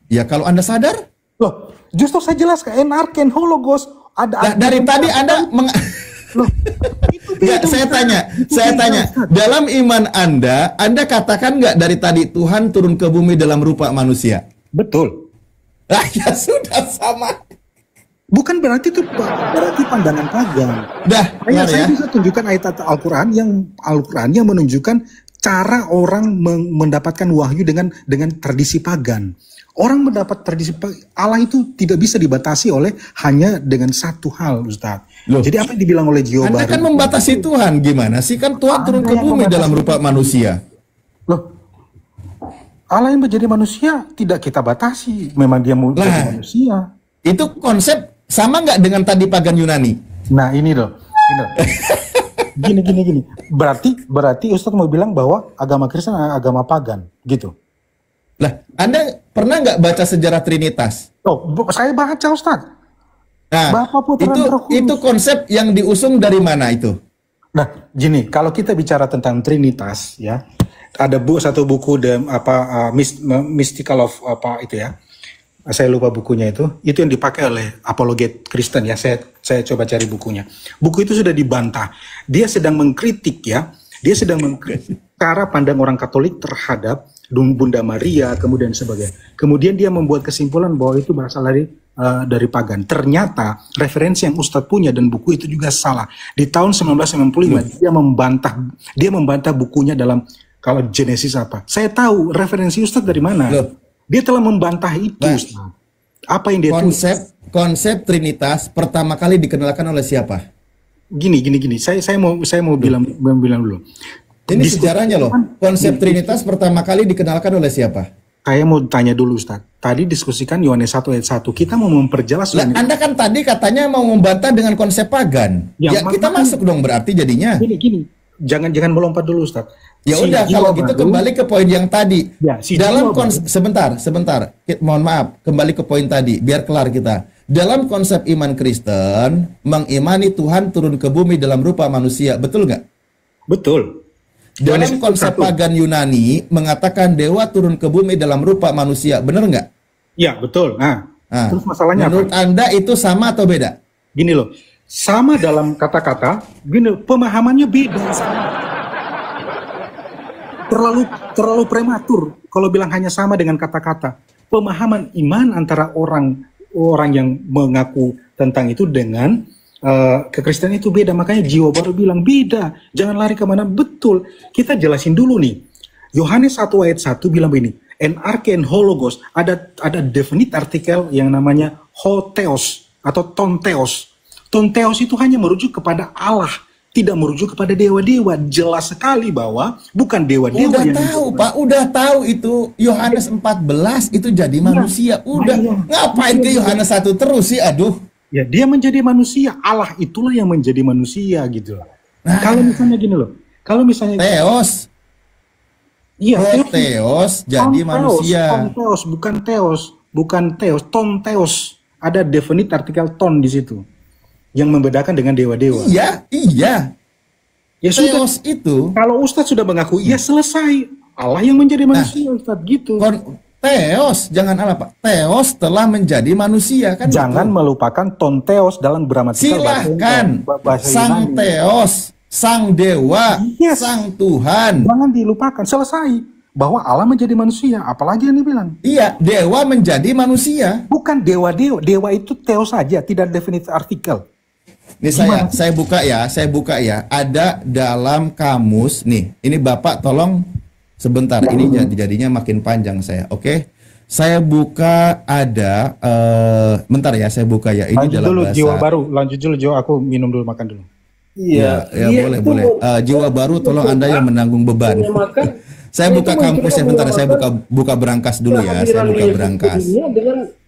Ya kalau Anda sadar, Loh, justru saya jelaskan NRK and Hologos ada. dari tadi Anda Loh, itu beda, Nggak, saya Ustaz. tanya, Itu saya beda, tanya, Ustaz. dalam iman Anda katakan nggak dari tadi Tuhan turun ke bumi dalam rupa manusia? Betul. Ah, ya sudah sama. Bukan berarti itu berarti pandangan pagan. Dah, Saya, benar saya ya. bisa tunjukkan ayat Al-Quran yang menunjukkan cara orang mendapatkan wahyu dengan tradisi pagan. Orang mendapat tradisi Allah itu tidak bisa dibatasi oleh hanya dengan satu hal, Ustaz. Loh. Jadi apa yang dibilang oleh Jiwa Anda Baru? kan membatasi Tuhan, gimana sih? Kan Tuhan turun ke yang bumi membatasi dalam rupa manusia. Loh, Allah yang menjadi manusia tidak kita batasi. Memang dia mau jadi manusia. Itu konsep sama nggak dengan tadi pagan Yunani? Nah ini loh. Gini. Berarti Ustadz mau bilang bahwa agama Kristen adalah agama pagan, gitu. Lah, Anda pernah nggak baca sejarah Trinitas? Oh, saya baca Ustadz. Nah, Bapa, Putra, dan Roh Kudus. itu konsep yang diusung dari mana itu? Nah, gini, kalau kita bicara tentang Trinitas, ya, ada satu buku Mystical of apa itu ya, saya lupa bukunya itu yang dipakai oleh apologet Kristen ya, saya coba cari bukunya. Buku itu sudah dibantah, dia sedang mengkritik cara pandang orang Katolik terhadap Bunda Maria, kemudian sebagainya. Kemudian dia membuat kesimpulan bahwa itu berasal dari pagan. Ternyata referensi yang Ustadz punya dan buku itu juga salah. Di tahun 1995 dia membantah bukunya dalam kalau Genesis apa. Saya tahu referensi Ustadz dari mana. Loh. Dia telah membantah itu, Ustadz. Apa yang dia tulis? Konsep Trinitas pertama kali dikenalkan oleh siapa? Gini. Saya mau bilang dulu. Ini sejarahnya loh. Konsep Trinitas pertama kali dikenalkan oleh siapa? Saya mau tanya dulu Ustaz. Tadi diskusikan Yohanes 1 ayat 1. Kita mau memperjelas. Lah, Anda kan tadi katanya mau membantah dengan konsep pagan. Ya, Ya, kita masuk dong berarti jadinya. Gini. Jangan melompat dulu Ustaz. Ya Si udah, Jiwa kalau gitu Baru- kembali ke poin yang tadi. Ya, si Dalam Jiwa sebentar. Mohon maaf, kembali ke poin tadi biar kelar kita. Dalam konsep iman Kristen, mengimani Tuhan turun ke bumi dalam rupa manusia, betul nggak? Betul. Dalam Yohanes konsep 1. pagan Yunani mengatakan dewa turun ke bumi dalam rupa manusia, benar nggak? Ya, betul. Nah, Nah, terus masalahnya menurut apa? Anda itu sama atau beda? Gini loh. Sama dalam kata-kata, gini, pemahamannya beda. Terlalu prematur kalau bilang hanya sama dengan kata-kata. Pemahaman iman antara orang yang mengaku tentang itu dengan kekristenan itu beda. Makanya Jiwa Baru bilang beda. Jangan lari kemana. Betul. Kita jelasin dulu nih. Yohanes 1 ayat 1 bilang begini. NRK and Hologos. Ada definite artikel yang namanya hotheos atau tonteos. Tonteos itu hanya merujuk kepada Allah tidak merujuk kepada dewa-dewa. Jelas sekali bahwa bukan dewa-dewa Udah yang tahu Pak, udah tahu itu Yohanes 14 itu jadi manusia. Udah, ngapain ke Yohanes 1 terus sih? Aduh. Ya, dia menjadi manusia. Allah itulah yang menjadi manusia gitu. Kalau misalnya gini loh. Kalau misalnya Theos. iya, Theos jadi manusia. Theos, bukan Theos, bukan Theos, ton Theos. Ada definite artikel ton di situ yang membedakan dengan dewa-dewa. Iya, iya. Ya sudah. Theos itu Kalau Ustadz sudah mengaku iya, selesai. Allah yang menjadi manusia, Ustadz, gitu. Theos, jangan apa Pak. Theos telah menjadi manusia kan? Jangan gitu. melupakan ton Theos dalam gramatikal Silahkan bahasa sang Yunani. Theos, sang dewa, Yes. sang Tuhan. Jangan dilupakan, selesai. Bahwa Allah menjadi manusia, apalagi yang dibilang. Iya, dewa menjadi manusia. Bukan dewa-dewa, dewa itu Theos saja, tidak definitif artikel. Nih saya buka ya. Ada dalam kamus nih. Ini Bapak tolong sebentar. Ini jadinya makin panjang saya. Oke. Saya buka ada bentar ya, saya buka ya. Ini Lanjut dalam dulu bahasa jiwa baru, lanjut dulu jiwa, aku minum dulu, makan dulu. Ya, boleh. Jiwa baru tolong Anda yang menanggung beban. Saya buka kampus ya, bentar. Saya buka berangkas dulu ya. Saya buka berangkas.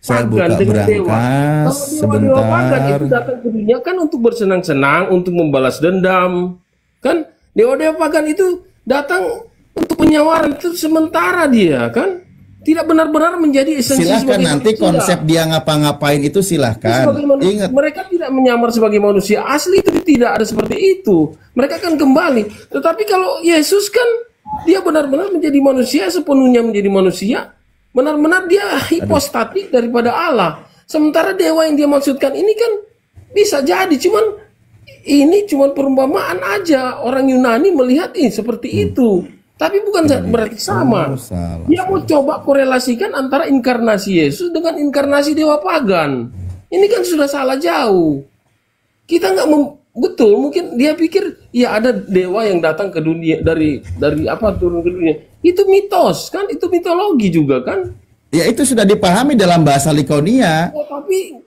Saya buka berangkas Dewa pagan sebentar. itu datang ke dunia kan untuk bersenang-senang, untuk membalas dendam. Kan dewa-dewa pagan itu datang untuk penyawaran itu sementara dia kan. Tidak benar-benar menjadi esensi Silahkan sebagai nanti manusia. konsep dia ngapa-ngapain itu silahkan. Sebagai manusia, Ingat, mereka tidak menyamar sebagai manusia asli, itu tidak ada seperti itu. Mereka akan kembali. Tetapi kalau Yesus kan dia benar-benar menjadi manusia, sepenuhnya menjadi manusia. Benar-benar dia hipostatik daripada Allah. Sementara dewa yang dia maksudkan ini kan bisa jadi cuman ini cuman perumpamaan aja. Orang Yunani melihat ini seperti itu. Tapi bukan berarti sama. salah. Dia mau coba korelasikan antara inkarnasi Yesus dengan inkarnasi dewa pagan. Ini kan sudah salah jauh. Kita nggak betul, mungkin dia pikir ya ada dewa yang datang ke dunia dari apa turun ke dunia. Itu mitos kan, itu mitologi juga kan. Ya itu sudah dipahami dalam bahasa Likonia. Oh, tapi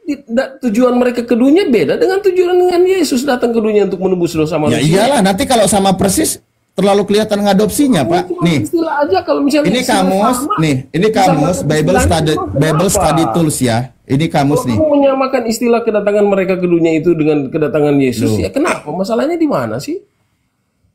tujuan mereka ke dunia beda dengan tujuan dengan Yesus datang ke dunia untuk menebus dosa Ya manusia. iyalah, nanti kalau sama persis terlalu kelihatan ngadopsinya, Pak. Cuma Nih, istilah aja kalau misalnya ini istilah kamus, sama, ini kamus sama Bible istilahnya Bible kenapa? Study Tools ya. Ini kamus Kalau nih. kamu menyamakan istilah kedatangan mereka ke dunia itu dengan kedatangan Yesus, ya kenapa? Masalahnya di mana sih?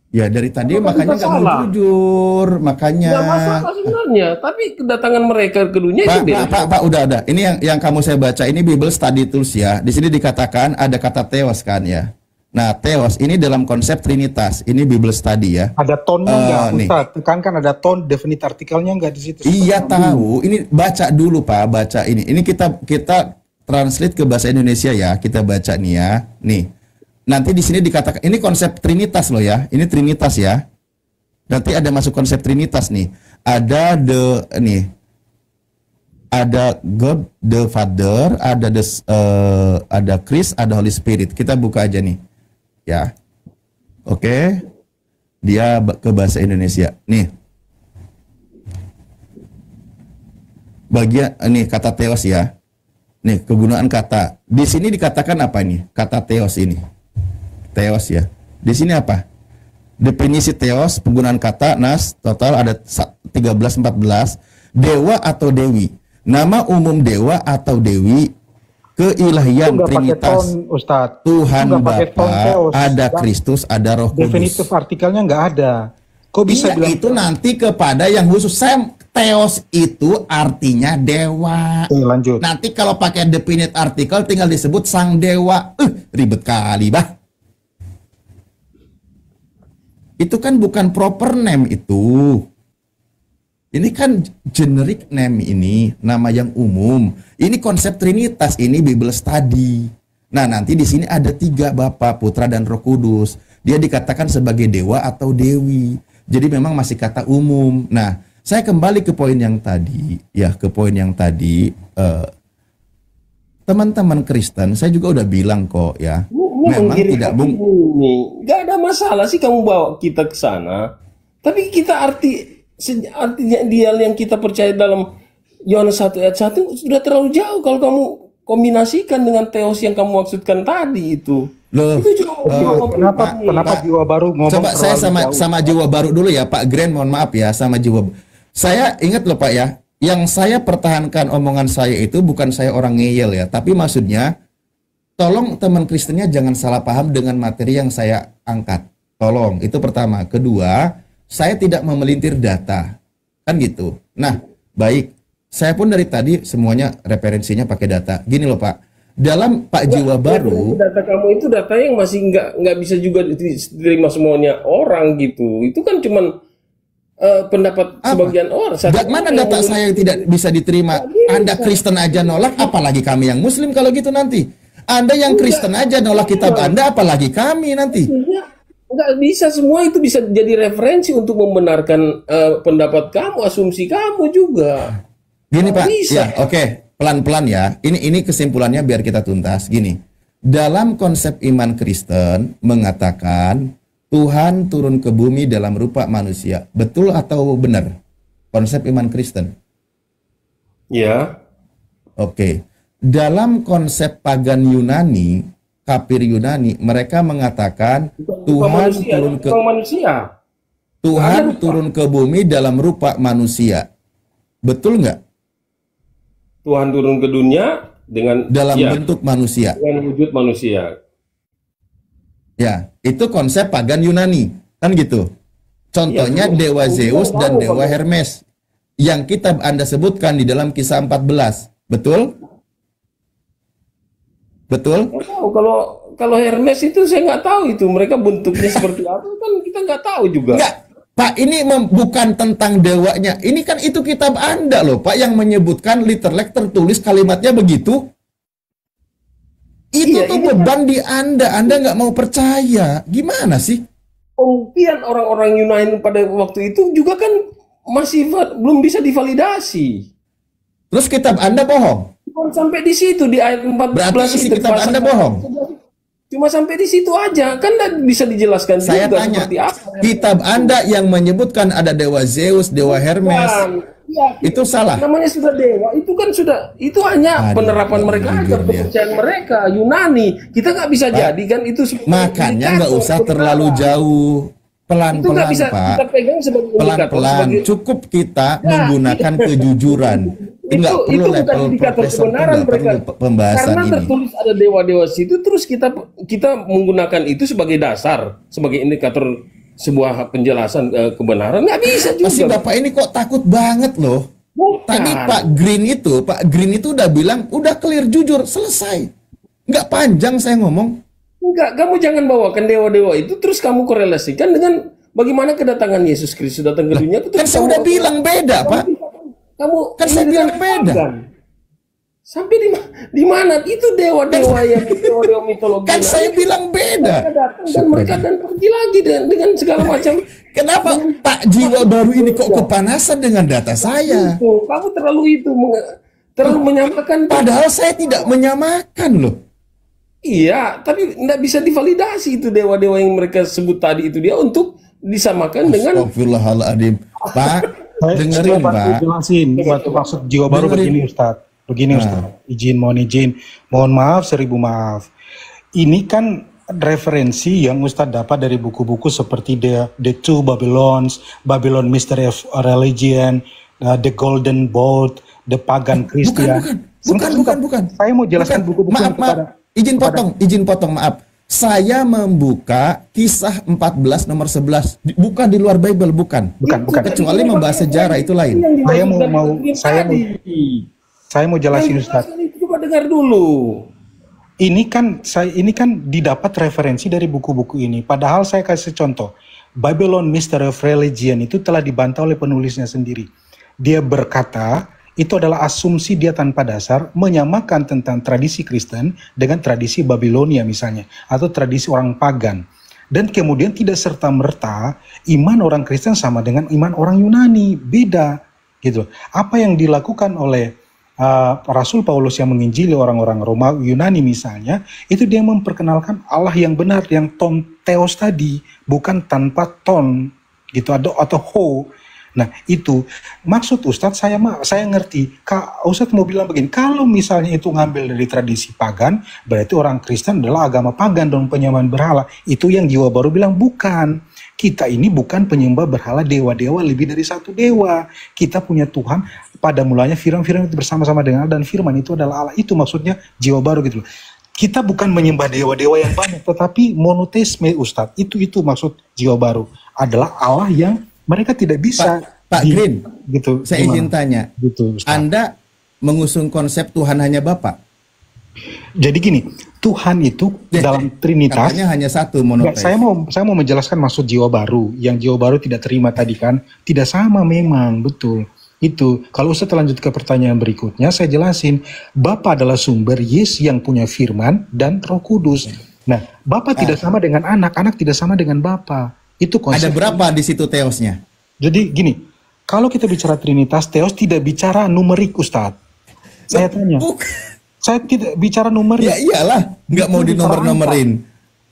Ya dari tadi Kenapa makanya kita nggak mau salah? jujur, makanya. Nggak masalah sebenarnya, tapi kedatangan mereka ke dunia itu beda. Pak, udah. Ini yang kamu saya baca ini Bible Study Tools ya. Di sini dikatakan ada kata theos kan ya. Nah, theos ini dalam konsep Trinitas. Ini Bible Study ya. Ada tonnya nggak, nih. Ustaz? Tekankan ada ton, definite artikelnya nggak di situ. Iya tahu. Ini baca dulu Pak, baca ini. Ini kita translate ke bahasa Indonesia ya. Kita baca nih ya. Nih. Nanti di sini dikatakan ini konsep Trinitas loh ya. Ini Trinitas ya. Nanti ada masuk konsep Trinitas nih. Ada ada God the Father, ada Christ, ada Holy Spirit. Kita buka aja nih. Ya. Oke. Dia ke bahasa Indonesia. Nih. Bagian ini kata theos ya. Nih, kegunaan kata. Di sini dikatakan apa nih? Kata theos ini. Theos ya. Di sini apa? Definisi theos, penggunaan kata nas total ada 13-14. Dewa atau dewi. Nama umum dewa atau dewi, keilahian Itu nggak pakai Trinitas. ton, Ustaz. Tuhan Itu nggak pakai ton Bapa, theos. ada Yang Kristus, ada Roh Kudus. definitif artikelnya nggak ada. Kok bisa Iya, bilang itu nanti kepada yang khusus. Theos itu artinya dewa. Oke, lanjut. Nanti kalau pakai definite artikel tinggal disebut sang dewa. Ribet kali, bah. Itu kan bukan proper name itu. Ini kan generic name ini, nama yang umum. Ini konsep Trinitas, ini Bible Study. Nah, nanti di sini ada 3 Bapa, Putra dan Roh Kudus. Dia dikatakan sebagai dewa atau dewi. Jadi memang masih kata umum. Nah, saya kembali ke poin yang tadi, ya, ke poin yang tadi. Teman-teman Kristen, saya juga udah bilang kok ya. Memang tidak nggak ada masalah sih kamu bawa kita ke sana. Tapi kita artinya ideal yang kita percaya dalam Yohanes 1 ayat 1 sudah terlalu jauh kalau kamu kombinasikan dengan theos yang kamu maksudkan tadi itu. Loh, Itu cuma Kenapa jiwa baru ngomong coba saya terlalu jauh? sama jiwa baru dulu ya Pak Grand, mohon maaf ya, sama jiwa. Saya ingat loh Pak ya, yang saya pertahankan omongan saya itu bukan saya orang ngeyel ya, tapi maksudnya tolong teman Kristennya jangan salah paham dengan materi yang saya angkat. Tolong, itu pertama. Kedua, saya tidak memelintir data. Kan gitu. Nah, baik. Saya pun dari tadi semuanya referensinya pakai data. Gini loh Pak, dalam Pak Jiwa Baru, data kamu itu data yang masih nggak bisa juga diterima semuanya orang gitu. Itu kan cuman pendapat sebagian orang. mana data saya yang tidak bisa diterima? Anda Kristen aja nolak, apalagi kami yang Muslim kalau gitu nanti. Anda yang Kristen aja nolak kitab Anda, apalagi kami nanti. Nggak bisa, semua itu bisa jadi referensi untuk membenarkan pendapat kamu, asumsi kamu juga. Gini Pak, Bisa. ya oke, pelan-pelan ya. Ini kesimpulannya biar kita tuntas. Gini, dalam konsep iman Kristen mengatakan Tuhan turun ke bumi dalam rupa manusia. Betul atau benar? Konsep iman Kristen. Ya. Oke. Dalam konsep pagan Yunani, kafir Yunani, mereka mengatakan Tuhan turun ke manusia. Tuhan turun ke bumi dalam rupa manusia. Betul nggak? Tuhan turun ke dunia Dalam bentuk manusia. dengan wujud manusia. Ya, itu konsep pagan Yunani, kan gitu. Contohnya dewa Zeus dan dewa Hermes yang kitab Anda sebutkan di dalam Kisah 14. Betul? Betul? Nggak tahu, kalau Hermes itu saya nggak tahu itu mereka bentuknya seperti apa kan kita nggak tahu juga. Enggak, Pak, ini bukan tentang dewanya. Ini kan itu kitab Anda loh, Pak, yang menyebutkan literally tertulis kalimatnya begitu. Itu Iya, tuh ini beban di Anda nggak mau percaya. Gimana sih? Pembuktian orang-orang Yunani pada waktu itu juga kan masih belum bisa divalidasi. Terus kitab Anda bohong. Cuma sampai di situ di ayat 14 Berarti isi itu, kitab Anda bohong. Cuma sampai di situ aja, kan nggak bisa dijelaskan Saya juga tanya, seperti apa. kitab Anda yang menyebutkan ada dewa Zeus, dewa Hermes, Ya, itu salah. namanya sudah dewa, itu kan sudah, itu hanya Aduh, penerapan mereka aja, jujur dia. kepercayaan mereka, Yunani. Kita nggak bisa jadikan itu sebagai Makanya nggak indikator usah kebenaran. terlalu jauh. Itu nggak Pelan-pelan, bisa Pak. kita pegang sebagai indikator. Pelan-pelan. sebagai- Cukup kita menggunakan kejujuran. Nggak perlu itu bukan level indikator profesor, kebenaran nggak mereka. perlu pembahasan Karena ini. tertulis ada dewa-dewa situ, terus kita menggunakan itu sebagai dasar, sebagai indikator sebuah penjelasan kebenaran, nggak bisa juga. Masih Bapak ini kok takut banget loh. Bukan. Tadi Pak Green itu udah bilang, udah clear, jujur, selesai. Nggak panjang saya ngomong. Enggak, kamu jangan bawakan dewa-dewa itu terus kamu korelasikan dengan bagaimana kedatangan Yesus Kristus datang ke dunia. Kan saya udah bilang beda, Pak. Kamu Kan saya ini bilang kan beda. pagan. Sampai di mana itu dewa-dewa yang dewa-dewa mitologi. Kan saya bilang beda. Mereka datang dan mereka dan pergi lagi dengan segala macam. Kenapa Pak Jiwa Baru ini kok kepanasan dengan data saya? Itu, kamu terlalu menyamakan. Padahal saya tidak menyamakan loh. Iya, tapi tidak bisa divalidasi itu dewa-dewa yang mereka sebut tadi itu dia untuk disamakan dengan Astagfirullahaladzim. Pak, dengerin Pak. Jelasin waktu maksud jiwa baru Dengerin. begini Ustaz. Mohon izin. Mohon maaf, 1000 maaf. Ini kan referensi yang Ustadz dapat dari buku-buku seperti The Two Babylons, Babylon Mystery of Religion, The Golden Bolt, The Pagan Christian. Bukan. Saya mau jelaskan buku-buku Maaf. Izin potong, maaf. Saya membuka Kisah 14 nomor 11. Bukan di luar Bible, bukan. Bukan. Kecuali membahas sejarah itu lain. Saya mau jelasin Ustaz. Coba dengar dulu. Ini kan didapat referensi dari buku-buku ini. Padahal saya kasih contoh. Babylon Mystery of Religion itu telah dibantah oleh penulisnya sendiri. Dia berkata, itu adalah asumsi dia tanpa dasar, menyamakan tentang tradisi Kristen dengan tradisi Babilonia misalnya, atau tradisi orang pagan. Dan kemudian tidak serta-merta iman orang Kristen sama dengan iman orang Yunani, beda gitu. Apa yang dilakukan oleh Rasul Paulus yang menginjili orang-orang Romawi Yunani misalnya, itu dia memperkenalkan Allah yang benar, yang ton theos tadi, bukan tanpa ton gitu, atau ho. Nah, itu maksud Ustadz, saya ngerti. Ustadz mau bilang begini, kalau misalnya itu ngambil dari tradisi pagan, berarti orang Kristen adalah agama pagan dan penyembahan berhala. Itu yang Jiwa Baru bilang bukan. Kita ini bukan penyembah berhala dewa-dewa lebih dari satu dewa. Kita punya Tuhan, pada mulanya firman-firman itu bersama-sama dengan Allah, dan firman itu adalah Allah. Itu maksudnya Jiwa Baru gitu loh. Kita bukan menyembah dewa-dewa yang banyak, tetapi monoteisme, Ustadz. Itu maksud Jiwa Baru. Adalah Allah yang mereka tidak bisa. Pak Green, gitu. saya izin tanya. Gitu, Ustadz. Anda mengusung konsep Tuhan hanya Bapa? Jadi gini, Tuhan itu dalam Trinitas. Katanya hanya satu, Enggak, monoteis. saya mau menjelaskan maksud Jiwa Baru. Yang Jiwa Baru tidak terima tadi kan, tidak sama memang, betul. Itu, kalau Ustaz lanjut ke pertanyaan berikutnya, saya jelasin. Bapa adalah sumber, Yesus yang punya firman, dan Roh Kudus. Nah, Bapa tidak sama dengan anak tidak sama dengan Bapa. Itu konsep. Ada berapa di situ teosnya? Jadi gini, kalau kita bicara Trinitas, teos tidak bicara numerik, Ustaz. Saya tanya. Saya tidak bicara numerik. Ya iyalah, nggak mau dinomor-nomerin.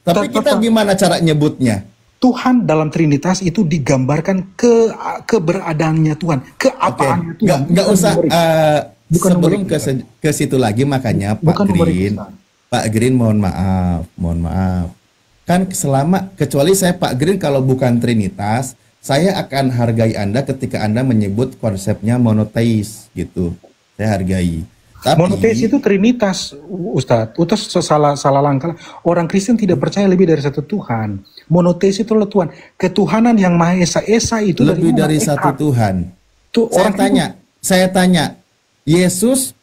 Tapi kita gimana cara nyebutnya? Tuhan dalam Trinitas itu digambarkan keberadaannya Tuhan, keapaannya Tuhan. Nggak usah Bukan sebelum numerik, ke situ lagi, makanya Bukan Pak Green mohon maaf. Kan kecuali saya Pak Green, kalau bukan Trinitas, saya akan hargai Anda ketika Anda menyebut konsepnya monoteis gitu. Saya hargai. Tapi, monoteis itu Trinitas, Ustadz. Salah langkah. Orang Kristen tidak percaya lebih dari satu Tuhan. Monoteis itu adalah Tuhan. Ketuhanan yang Maha Esa. Esa itu lebih dari satu Tuhan. Saya tanya, Yesus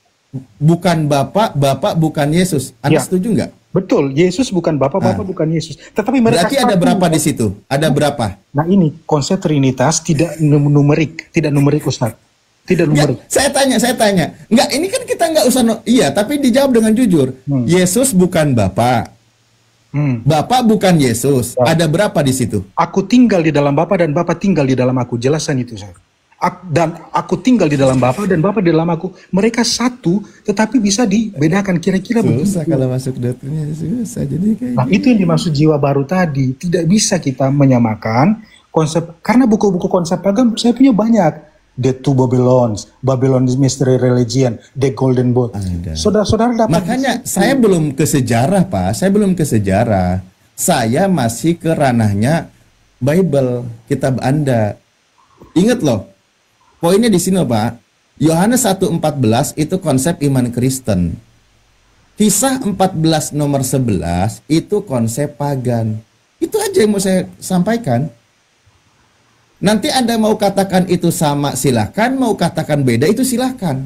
bukan Bapa, Bapa bukan Yesus. Anda setuju nggak? Betul, Yesus bukan Bapa, Bapa bukan Yesus. Tetapi mereka berarti ada berapa di situ? Ada berapa? Nah ini konsep Trinitas tidak numerik, Ustadz. Tidak numerik. Saya tanya. Enggak, ini kan kita nggak usah iya, tapi dijawab dengan jujur. Yesus bukan Bapa. Bapa bukan Yesus. Ya. Ada berapa di situ? Aku tinggal di dalam Bapa dan Bapa tinggal di dalam aku. Jelasan itu, saya. Dan aku tinggal di dalam Bapa dan Bapa di dalam aku. Mereka satu, tetapi bisa dibedakan kira-kira begitu. Susah kalau masuk doktrinnya, susah. Jadi kayak nah, itu yang dimaksud Jiwa Baru tadi. Tidak bisa kita menyamakan konsep, karena buku-buku konsep pagan saya punya banyak. The Two Babylons, Babylon's Mystery Religion, The Golden Boat. Saudara-saudara dapat. Makanya saya belum ke sejarah, Pak. Saya belum ke sejarah. Saya masih ke ranahnya Bible, kitab Anda. Ingat loh, poinnya di sini, Pak. Yohanes 1:14 itu konsep iman Kristen. Kisah 14 nomor 11 itu konsep pagan. Itu aja yang mau saya sampaikan. Nanti Anda mau katakan itu sama, silahkan. Mau katakan beda, itu silahkan.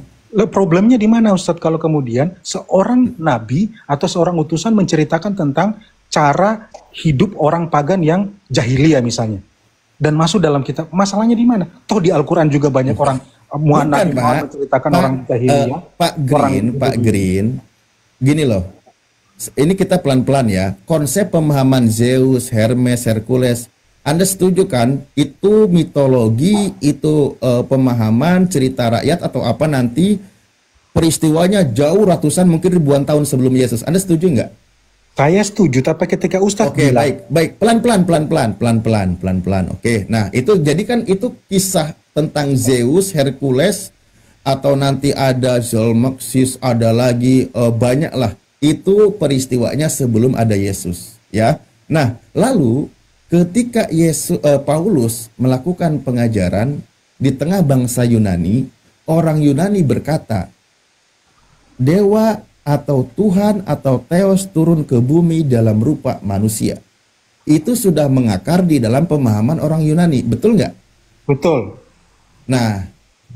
Problemnya di mana, Ustadz, kalau kemudian seorang nabi atau seorang utusan menceritakan tentang cara hidup orang pagan yang jahiliyah misalnya, dan masuk dalam kitab, masalahnya di mana? Toh di Al-Quran juga banyak orang Muhammad menceritakan orang jahiliyah. Pak Green, gini loh. Ini kita pelan-pelan ya. Konsep pemahaman Zeus, Hermes, Hercules, Anda setuju kan? Itu mitologi, itu pemahaman cerita rakyat atau apa nanti peristiwanya jauh ratusan mungkin ribuan tahun sebelum Yesus. Anda setuju nggak? Saya setuju, tapi ketika Ustadz bilang, baik, pelan-pelan. Oke, nah itu jadi kan itu kisah tentang Zeus, Hercules, atau nanti ada Zolmoxis, ada lagi banyak lah. Itu peristiwanya sebelum ada Yesus, ya. Nah, lalu ketika Paulus melakukan pengajaran di tengah bangsa Yunani, orang Yunani berkata, dewa atau Tuhan atau Theos turun ke bumi dalam rupa manusia. Itu sudah mengakar di dalam pemahaman orang Yunani, betul nggak? Betul. Nah,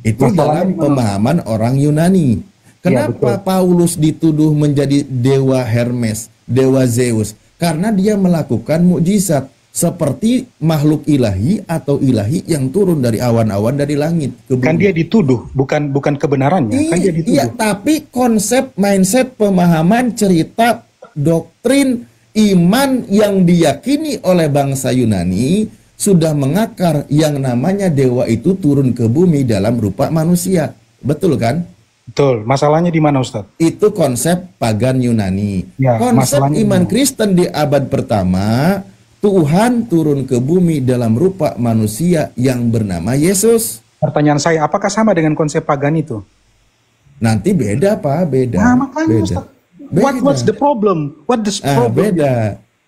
itu dalam pemahaman orang Yunani. Kenapa Paulus dituduh menjadi dewa Hermes, dewa Zeus? Karena dia melakukan mukjizat seperti makhluk ilahi atau ilahi yang turun dari awan-awan dari langit ke bumi. Kan dia dituduh, bukan kebenarannya. Kan dia dituduh. Iya, tapi konsep, mindset, pemahaman, cerita, doktrin, iman yang diyakini oleh bangsa Yunani sudah mengakar yang namanya dewa itu turun ke bumi dalam rupa manusia. Betul kan? Betul. Masalahnya di mana, Ustaz? Itu konsep pagan Yunani. Ya, konsep iman Kristen di abad pertama, Tuhan turun ke bumi dalam rupa manusia yang bernama Yesus. Pertanyaan saya, apakah sama dengan konsep pagan itu? Nanti beda Pak, beda. Nah, makanya beda. Ustaz, Beda. what's the problem? What the problem? Beda.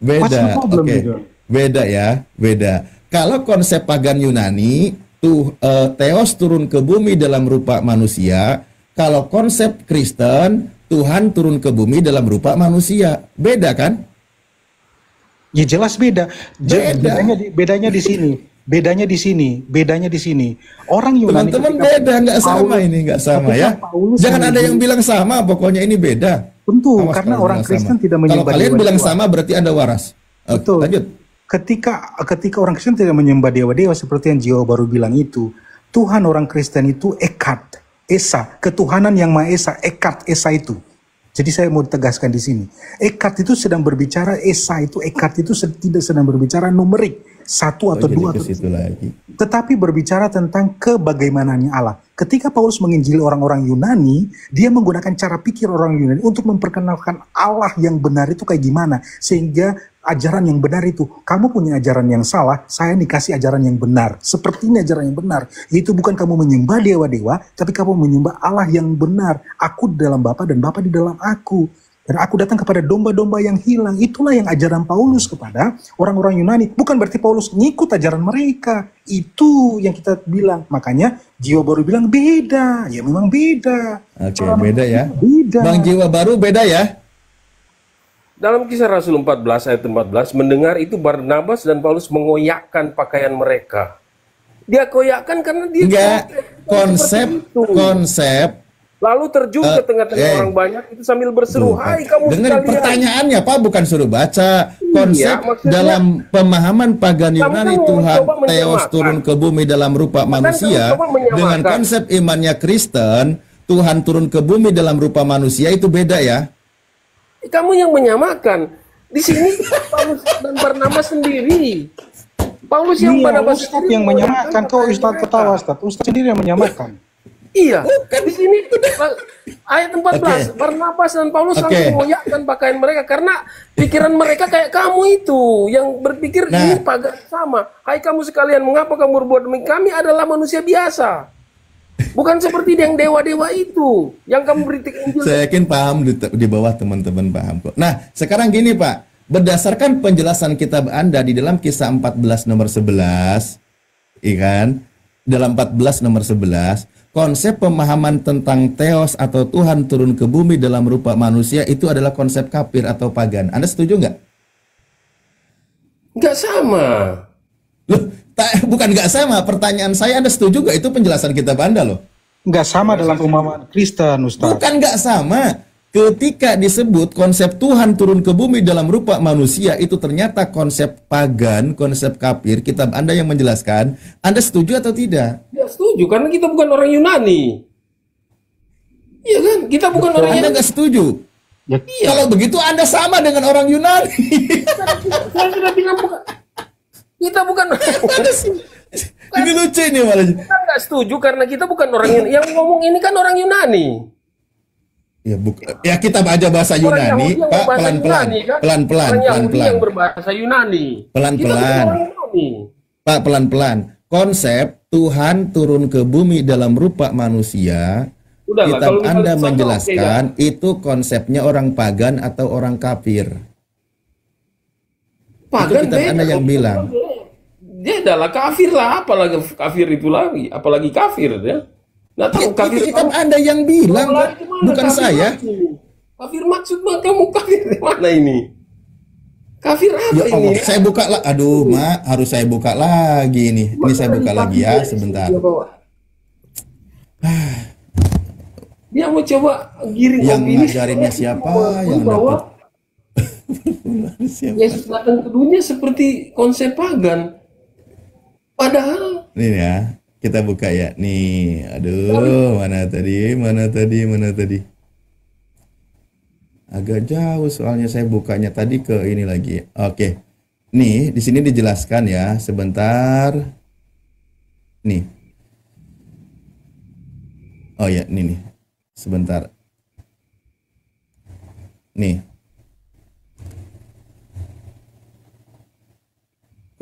What's the Beda. problem Oke. gitu? Beda ya, beda. Kalau konsep pagan Yunani, Theos turun ke bumi dalam rupa manusia. Kalau konsep Kristen, Tuhan turun ke bumi dalam rupa manusia. Beda kan? Ya jelas beda. Beda. Bedanya di sini. Bedanya di sini. Bedanya di sini. Orang Yunani Teman-teman ketika beda, nggak sama Paulus- ini, nggak sama ketika ya. Paulus Jangan ada mengunjungi- yang bilang sama, pokoknya ini beda. Tentu, Awas karena kalau orang bilang Kristen sama. tidak Kalau menyembah kalian dewa-dewa. bilang sama, berarti Anda waras. Oke, Betul. lanjut. Ketika orang Kristen tidak menyembah dewa-dewa seperti yang Jiwa baru bilang itu, Tuhan orang Kristen itu Ekat, Esa, ketuhanan yang Maha Esa, Ekat, Esa itu. Jadi saya mau tegaskan di sini. Ekat itu sedang berbicara, Esa itu, Ekat itu tidak sedang berbicara numerik. Satu atau Jadi dua ke atau situ lagi. tetapi berbicara tentang kebagaimanaannya Allah. Ketika Paulus menginjili orang-orang Yunani, dia menggunakan cara pikir orang Yunani untuk memperkenalkan Allah yang benar itu kayak gimana. Sehingga ajaran yang benar itu, kamu punya ajaran yang salah, saya dikasih ajaran yang benar. Seperti ini ajaran yang benar. Yaitu bukan kamu menyembah dewa-dewa, tapi kamu menyembah Allah yang benar. Aku di dalam Bapa dan Bapa di dalam aku. Dan aku datang kepada domba-domba yang hilang. Itulah yang ajaran Paulus kepada orang-orang Yunani. Bukan berarti Paulus ngikut ajaran mereka. Itu yang kita bilang. Makanya Jiwa baru bilang beda. Ya memang beda. Oke, Cara beda ya. Beda. Bang Jiwa baru beda ya. Dalam Kisah Rasul 14 ayat 14, mendengar itu Barnabas dan Paulus mengoyakkan pakaian mereka. Dia koyakkan karena dia Enggak. seperti itu. Konsep. Lalu terjun ke tengah-tengah orang banyak itu sambil berseru, "Hai kamu Dengan sekalian." pertanyaannya Pak, bukan suruh baca. Konsep maksudnya- dalam pemahaman pagan Kamu Yunani, kan Tuhan mencoba Theos menyamakan. turun ke bumi dalam rupa manusia. mencoba menyamakan. Dengan konsep imannya Kristen, Tuhan turun ke bumi dalam rupa manusia, itu beda ya. Kamu yang menyamakan. Di sini Paulus dan Barnabas sendiri. Paulus yang Iya, Barnabas Ustadz yang menyamakan. Kok Ustadz ketawa, Ustadz? Ustadz sendiri yang menyamakan. Iya, di sini ayat 14, Barnabas dan Paulus Oke. langsung mengoyakkan pakaian mereka karena pikiran mereka kayak kamu itu yang berpikir Nah. ini pagan sama. Hai kamu sekalian, mengapa kamu berbuat demikian? Kami adalah manusia biasa. Bukan seperti yang dewa-dewa itu yang kamu beritik Injil. Saya yakin paham di bawah teman-teman paham kok. Nah, sekarang gini Pak, berdasarkan penjelasan kitab Anda di dalam Kisah 14 nomor 11, kan? Dalam 14 nomor 11, konsep pemahaman tentang Theos atau Tuhan turun ke bumi dalam rupa manusia itu adalah konsep kafir atau pagan. Anda setuju nggak? Nggak sama. Loh, bukan nggak sama. Pertanyaan saya, Anda setuju nggak? Itu penjelasan kitab Anda loh. Nggak sama dalam pemahaman Kristen, Ustadz. Bukan nggak sama. Ketika disebut konsep Tuhan turun ke bumi dalam rupa manusia, itu ternyata konsep pagan, konsep kafir. Kitab Anda yang menjelaskan. Anda setuju atau tidak? Ya setuju karena kita bukan orang Yunani. Iya kan? Kita bukan orang Anda Yunani. nggak setuju? Ya, Kalau begitu Anda sama dengan orang Yunani. Saya sudah bilang bukan. Kita bukan. Ini lucu ini malah. Kita nggak setuju karena kita bukan orang Yunani. Yang ngomong ini kan orang Yunani. Ya kita baca bahasa Orang Yunani, Yahudi yang Pak, berbahasa pelan-pelan, Yunani, kan? pelan-pelan, Orang Yahudi pelan-pelan, yang berbahasa Yunani. Pelan-pelan. Kita bukan orang Yunani. Pak, pelan-pelan. Konsep Tuhan turun ke bumi dalam rupa manusia, Udahlah, kitab kalau misalnya Anda sama, menjelaskan itu konsepnya orang pagan atau orang kafir. Pagan kitab beda. Anda yang bilang. Dia adalah kafir lah, apalagi kafir itu lagi, apalagi kafir ya. Nah, tahu kafir Itu kitab Anda yang bilang, Kamu Pak, lagi kemana? bukan Kafir saya. maksud. Kafir maksud mah kamu kafir di mana ini? Kafir apa Ya Allah, ini? saya buka lah. Aduh, Mak, harus saya buka lagi ini. Ini saya buka lagi ya, sebentar. Dia bawa. Dia mau coba giring Yang opini. ngajarinnya siapa? Yang bahwa dapat? Siapa? Yesus datang ke dunia seperti konsep pagan. Padahal Nih ya, kita buka ya. Nih, aduh, mana tadi? Agak jauh soalnya saya bukanya tadi ke ini lagi. Oke. Nih, di sini dijelaskan ya, sebentar. Nih. Oh ya, nih. Sebentar. Nih.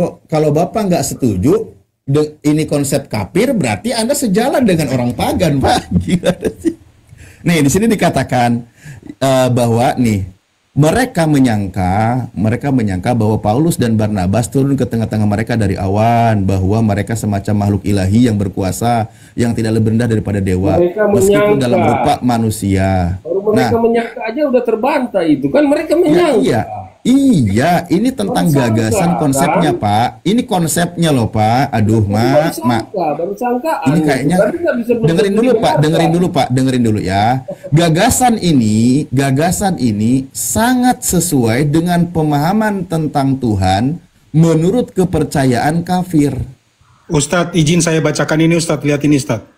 kok kalau Bapak nggak setuju ini konsep kafir, berarti Anda sejalan dengan orang pagan, Pak. Gimana sih? Nih, di sini dikatakan bahwa nih mereka menyangka bahwa Paulus dan Barnabas turun ke tengah-tengah mereka dari awan, bahwa mereka semacam makhluk ilahi yang berkuasa, yang tidak lebih rendah daripada dewa, Mereka meskipun menyangka. dalam rupa manusia. Baru mereka menyangka aja udah terbantah itu kan, mereka menyangka. Iya, ini tentang Baru sangka, gagasan konsepnya, kan? Pak. Ini konsepnya loh, Pak. Aduh, Baru sangkaan. ini kayaknya Berarti nggak bisa dengerin dulu, Pak. Dengerin dulu ya. Gagasan ini sangat sesuai dengan pemahaman tentang Tuhan menurut kepercayaan kafir. Ustadz, izin saya bacakan ini, Ustadz. Lihat ini, Ustadz.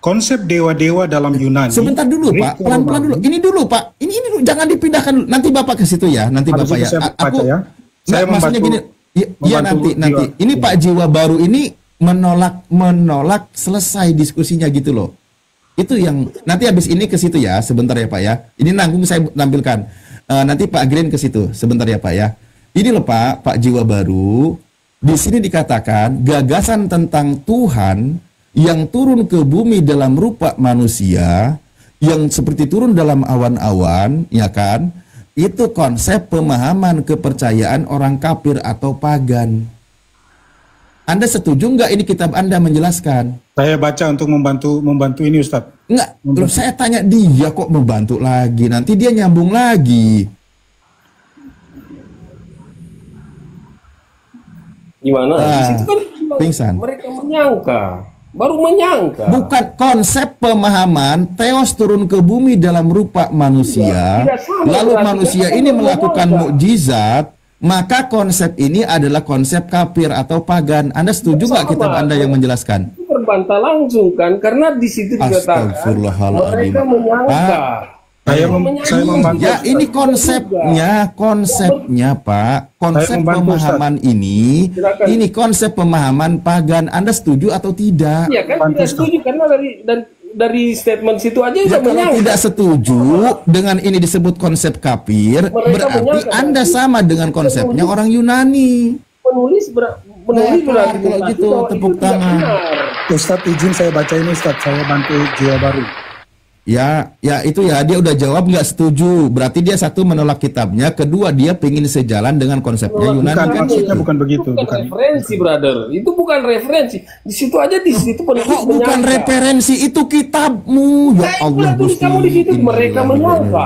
Konsep dewa-dewa dalam Yunani. Sebentar dulu, Pak. Pelan-pelan dulu. Ini dulu, Pak. Ini dulu, jangan dipindahkan dulu. Nanti Bapak ke situ ya. Nanti Habis Bapak itu ya. saya baca ya. Saya maksudnya membantu- gini. Iya, nanti. jiwa. Ini Pak Jiwa Baru ini menolak selesai diskusinya gitu loh. Itu yang nanti habis ini ke situ ya. Sebentar ya, Pak ya. Ini nanggung saya tampilkan. Nanti Pak Green ke situ. Sebentar ya, Pak ya. Ini loh, Pak Jiwa Baru. Di sini dikatakan gagasan tentang Tuhan yang turun ke bumi dalam rupa manusia, yang seperti turun dalam awan-awan, ya kan? Itu konsep pemahaman kepercayaan orang kafir atau pagan. Anda setuju nggak ini kitab Anda menjelaskan? Saya baca untuk membantu ini, Ustadz. Enggak, loh, saya tanya dia kok membantu lagi, nanti dia nyambung lagi. Gimana? Di situ kan Pingsan. mereka menyangka. Baru menyangka. Bukan konsep pemahaman Theos turun ke bumi dalam rupa manusia, Tidak sama, lalu berarti manusia kan ini mereka melakukan menyangka. mukjizat, maka konsep ini adalah konsep kafir atau pagan. Anda setuju nggak Sama. kitab Anda yang menjelaskan? Itu terbantah langsung kan, karena di situ dikatakan Astagfirullahaladzim. mereka menyangka. Saya membantu. Ya, ini konsepnya Pak. Konsep Saya membantu, pemahaman Silakan. ini konsep pemahaman pagan. Anda setuju atau tidak? Iya kan, Bantu, tidak setuju karena dari statement situ aja Ya, udah kalau menyangka. tidak setuju dengan ini disebut konsep kafir, Mereka berarti menyangka. Anda sama dengan konsepnya orang Yunani. Penulis Nah, berarti kalau mengatakan gitu, bahwa tepuk itu tidak tangan. benar. Ustadz, izin saya baca ini, Ustadz. Saya bantu jiwa baru. Ya itu ya, dia udah jawab nggak setuju. Berarti dia satu menolak kitabnya, kedua dia pengen sejalan dengan konsepnya Yunani Bukan, kan? maksudnya bukan begitu. Itu bukan referensi, brother. Itu bukan referensi. Di situ aja, di situ penulis Kok bukan menyangka. referensi, itu kitabmu. Ya Nah, itu Allah, lah tulis Gusti. kamu di situ, mereka menyangka.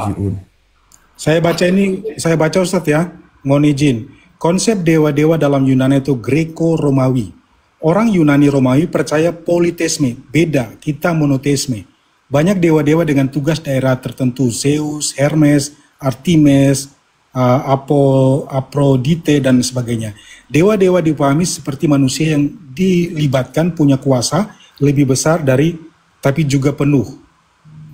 Saya baca ini, saya baca, Ustadz ya. Mohon izin. Konsep dewa-dewa dalam Yunani itu Greko-Romawi. Orang Yunani Romawi percaya politeisme, beda, kita monoteisme. Banyak dewa-dewa dengan tugas daerah tertentu, Zeus, Hermes, Artemis, Aphrodite, dan sebagainya. Dewa-dewa dipahami seperti manusia yang dilibatkan punya kuasa lebih besar dari, tapi juga penuh.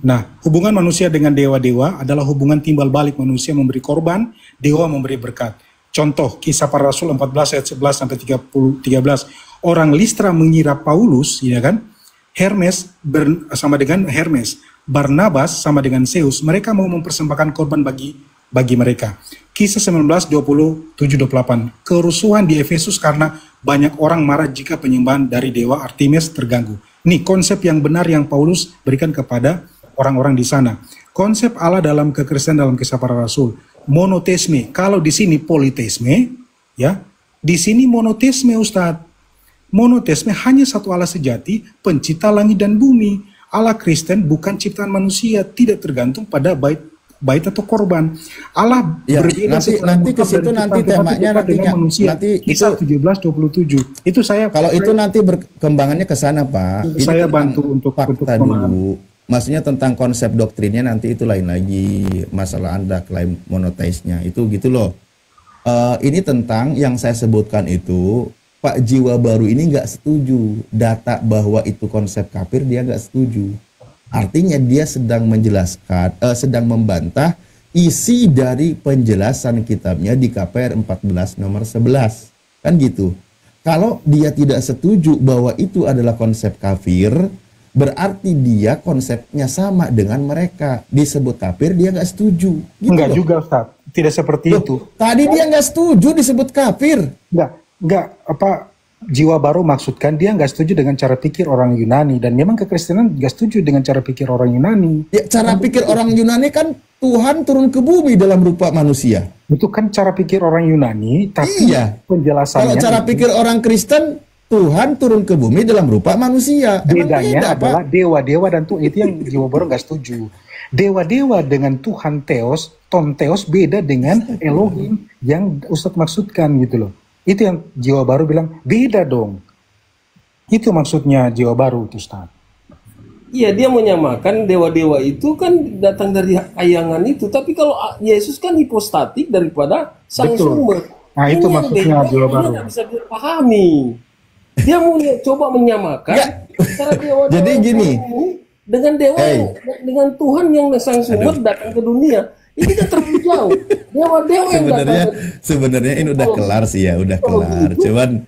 Nah, hubungan manusia dengan dewa-dewa adalah hubungan timbal balik, manusia memberi korban, dewa memberi berkat. Contoh, Kisah Para Rasul 14 ayat 11 sampai 13. Orang Listra mengira Paulus, ya kan? Hermes sama dengan Hermes, Barnabas sama dengan Zeus. Mereka mau mempersembahkan korban bagi mereka. Kisah 19 27-28. Kerusuhan di Efesus karena banyak orang marah jika penyembahan dari dewa Artemis terganggu. Nih konsep yang benar yang Paulus berikan kepada orang-orang di sana. Konsep Allah dalam kekristenan dalam Kisah Para Rasul. Monoteisme. Kalau di sini politeisme, ya. Di sini monoteisme, Ustadz. Monoteisme hanya satu Allah sejati, pencipta langit dan bumi. Allah Kristen bukan ciptaan manusia, tidak tergantung pada bait atau korban. Allah Ya, berbeda nanti ke situ nanti temanya nantinya nanti Kisah itu 17-27. Itu saya kalau itu nanti berkembangannya ke sana, Pak. Ini Saya tentang bantu untuk fakta memahami. dulu. Maksudnya tentang konsep doktrinnya nanti itu lain lagi. Masalah Anda klaim monoteisnya itu gitu loh. Ini tentang yang saya sebutkan itu Pak Jiwa Baru ini nggak setuju data bahwa itu konsep kafir, dia nggak setuju. Artinya dia sedang menjelaskan, sedang membantah isi dari penjelasan kitabnya di KPR 14 nomor 11. Kan gitu. Kalau dia tidak setuju bahwa itu adalah konsep kafir, berarti dia konsepnya sama dengan mereka. Disebut kafir, dia nggak setuju. Gitu enggak loh. juga, Ustaz. Tidak seperti Loh, itu. tadi dia nggak setuju disebut kafir. Enggak. nggak apa jiwa baru maksudkan dia nggak setuju dengan cara pikir orang Yunani, dan memang kekristenan nggak setuju dengan cara pikir orang Yunani. Ya, cara pikir orang Yunani kan Tuhan turun ke bumi dalam rupa manusia. Itu kan cara pikir orang Yunani, tapi Iya. penjelasannya Kalau cara pikir orang Kristen, Tuhan turun ke bumi dalam rupa manusia. Emang bedanya beda, adalah Pak? dewa-dewa dan Tuhan. Itu yang jiwa baru nggak setuju. Dewa-dewa dengan Tuhan Theos, Ton Theos beda dengan Elohim yang Ustadz maksudkan gitu loh. Itu yang jiwa baru bilang beda dong. Itu maksudnya jiwa baru itu Ustadz. Iya, dia menyamakan dewa-dewa itu kan datang dari kayangan itu. Tapi kalau Yesus kan hipostatik daripada sang Betul. sumber. Nah, itu Ini yang maksudnya beda, jiwa ini baru. nggak bisa dipahami. Dia mau coba menyamakan Nggak. antara dewa-dewa Jadi gini. ini dengan dewa dengan Tuhan yang sang sumber datang ke dunia. Ini kan terlalu jauh. Dewa-dewa yang datang Sebenarnya ini udah kelar sih ya, udah kelar. Cuman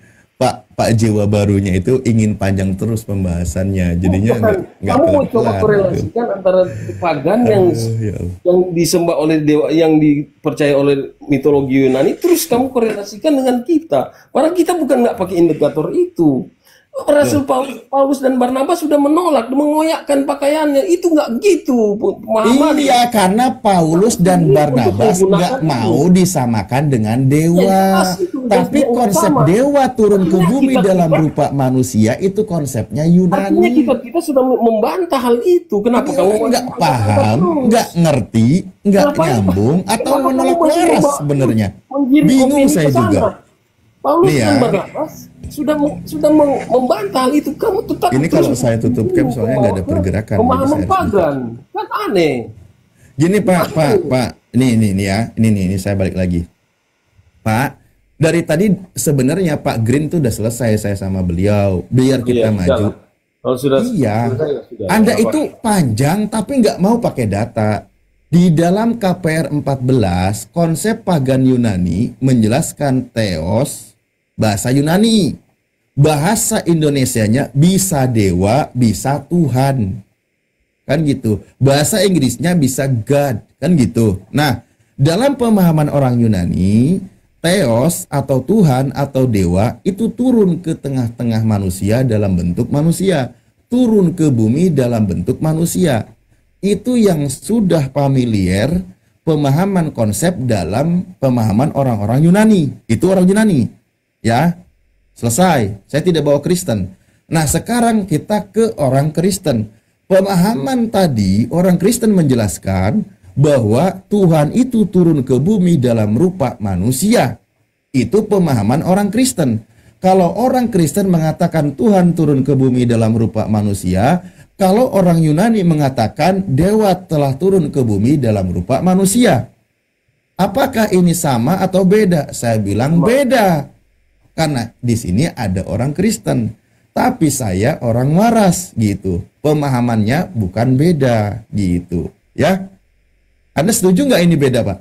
Pak jiwa barunya itu ingin panjang terus pembahasannya, jadinya nggak kamu mau coba kelar-kelar gitu. korelasikan antara pagan yang Ya Allah. yang disembah oleh dewa, yang dipercaya oleh mitologi Yunani, terus kamu korelasikan dengan kita. Padahal kita bukan nggak pakai indikator itu. Rasul Paulus dan Barnabas sudah menolak, mengoyakkan pakaiannya. Itu nggak gitu pemahamannya. Iya, karena Paulus dan Barnabas nggak mau disamakan dengan dewa. jelas itu, Tapi jelas konsep sama. dewa turun ke Artinya bumi kita- dalam rupa manusia itu konsepnya Artinya Yunani. kita sudah membantah hal itu. Kenapa kamu Nggak masih paham, terus? nggak ngerti, nggak Kenapa- nyambung, atau kenapa menolak kamu masih waras coba sebenarnya. menggiring Bingung opini saya ke sana? juga. Paulus Nih ya. dan Barnabas sudah membantah hal itu. Kamu tetap Ini terus kalau saya tutup cam soalnya nggak ada pergerakan, jadi pemahaman saya harus pagan kan aneh. Gini Pak, ini ya, ini saya balik lagi. Pak, dari tadi sebenarnya Pak Green tuh udah selesai saya sama beliau, biar kita Iya, maju. sudah. Kalau sudah Iya, selesai, ya sudah. Anda Apa? itu panjang tapi nggak mau pakai data. Di dalam KPR 14, konsep pagan Yunani menjelaskan Theos, bahasa Yunani. Bahasa Indonesianya bisa dewa, bisa Tuhan. Kan gitu. Bahasa Inggrisnya bisa God, kan gitu. Nah, dalam pemahaman orang Yunani, Theos atau Tuhan atau dewa itu turun ke tengah-tengah manusia dalam bentuk manusia, turun ke bumi dalam bentuk manusia. Itu yang sudah familiar pemahaman konsep dalam pemahaman orang-orang Yunani. Itu orang Yunani. Ya. Selesai. Saya tidak bawa Kristen. Nah, sekarang kita ke orang Kristen. Pemahaman tadi orang Kristen menjelaskan bahwa Tuhan itu turun ke bumi dalam rupa manusia. Itu pemahaman orang Kristen. Kalau orang Kristen mengatakan Tuhan turun ke bumi dalam rupa manusia, kalau orang Yunani mengatakan dewa telah turun ke bumi dalam rupa manusia. Apakah ini sama atau beda? Saya bilang beda. Karena di sini ada orang Kristen, tapi saya orang waras gitu. Pemahamannya bukan beda gitu, ya. Anda setuju nggak ini beda, Pak?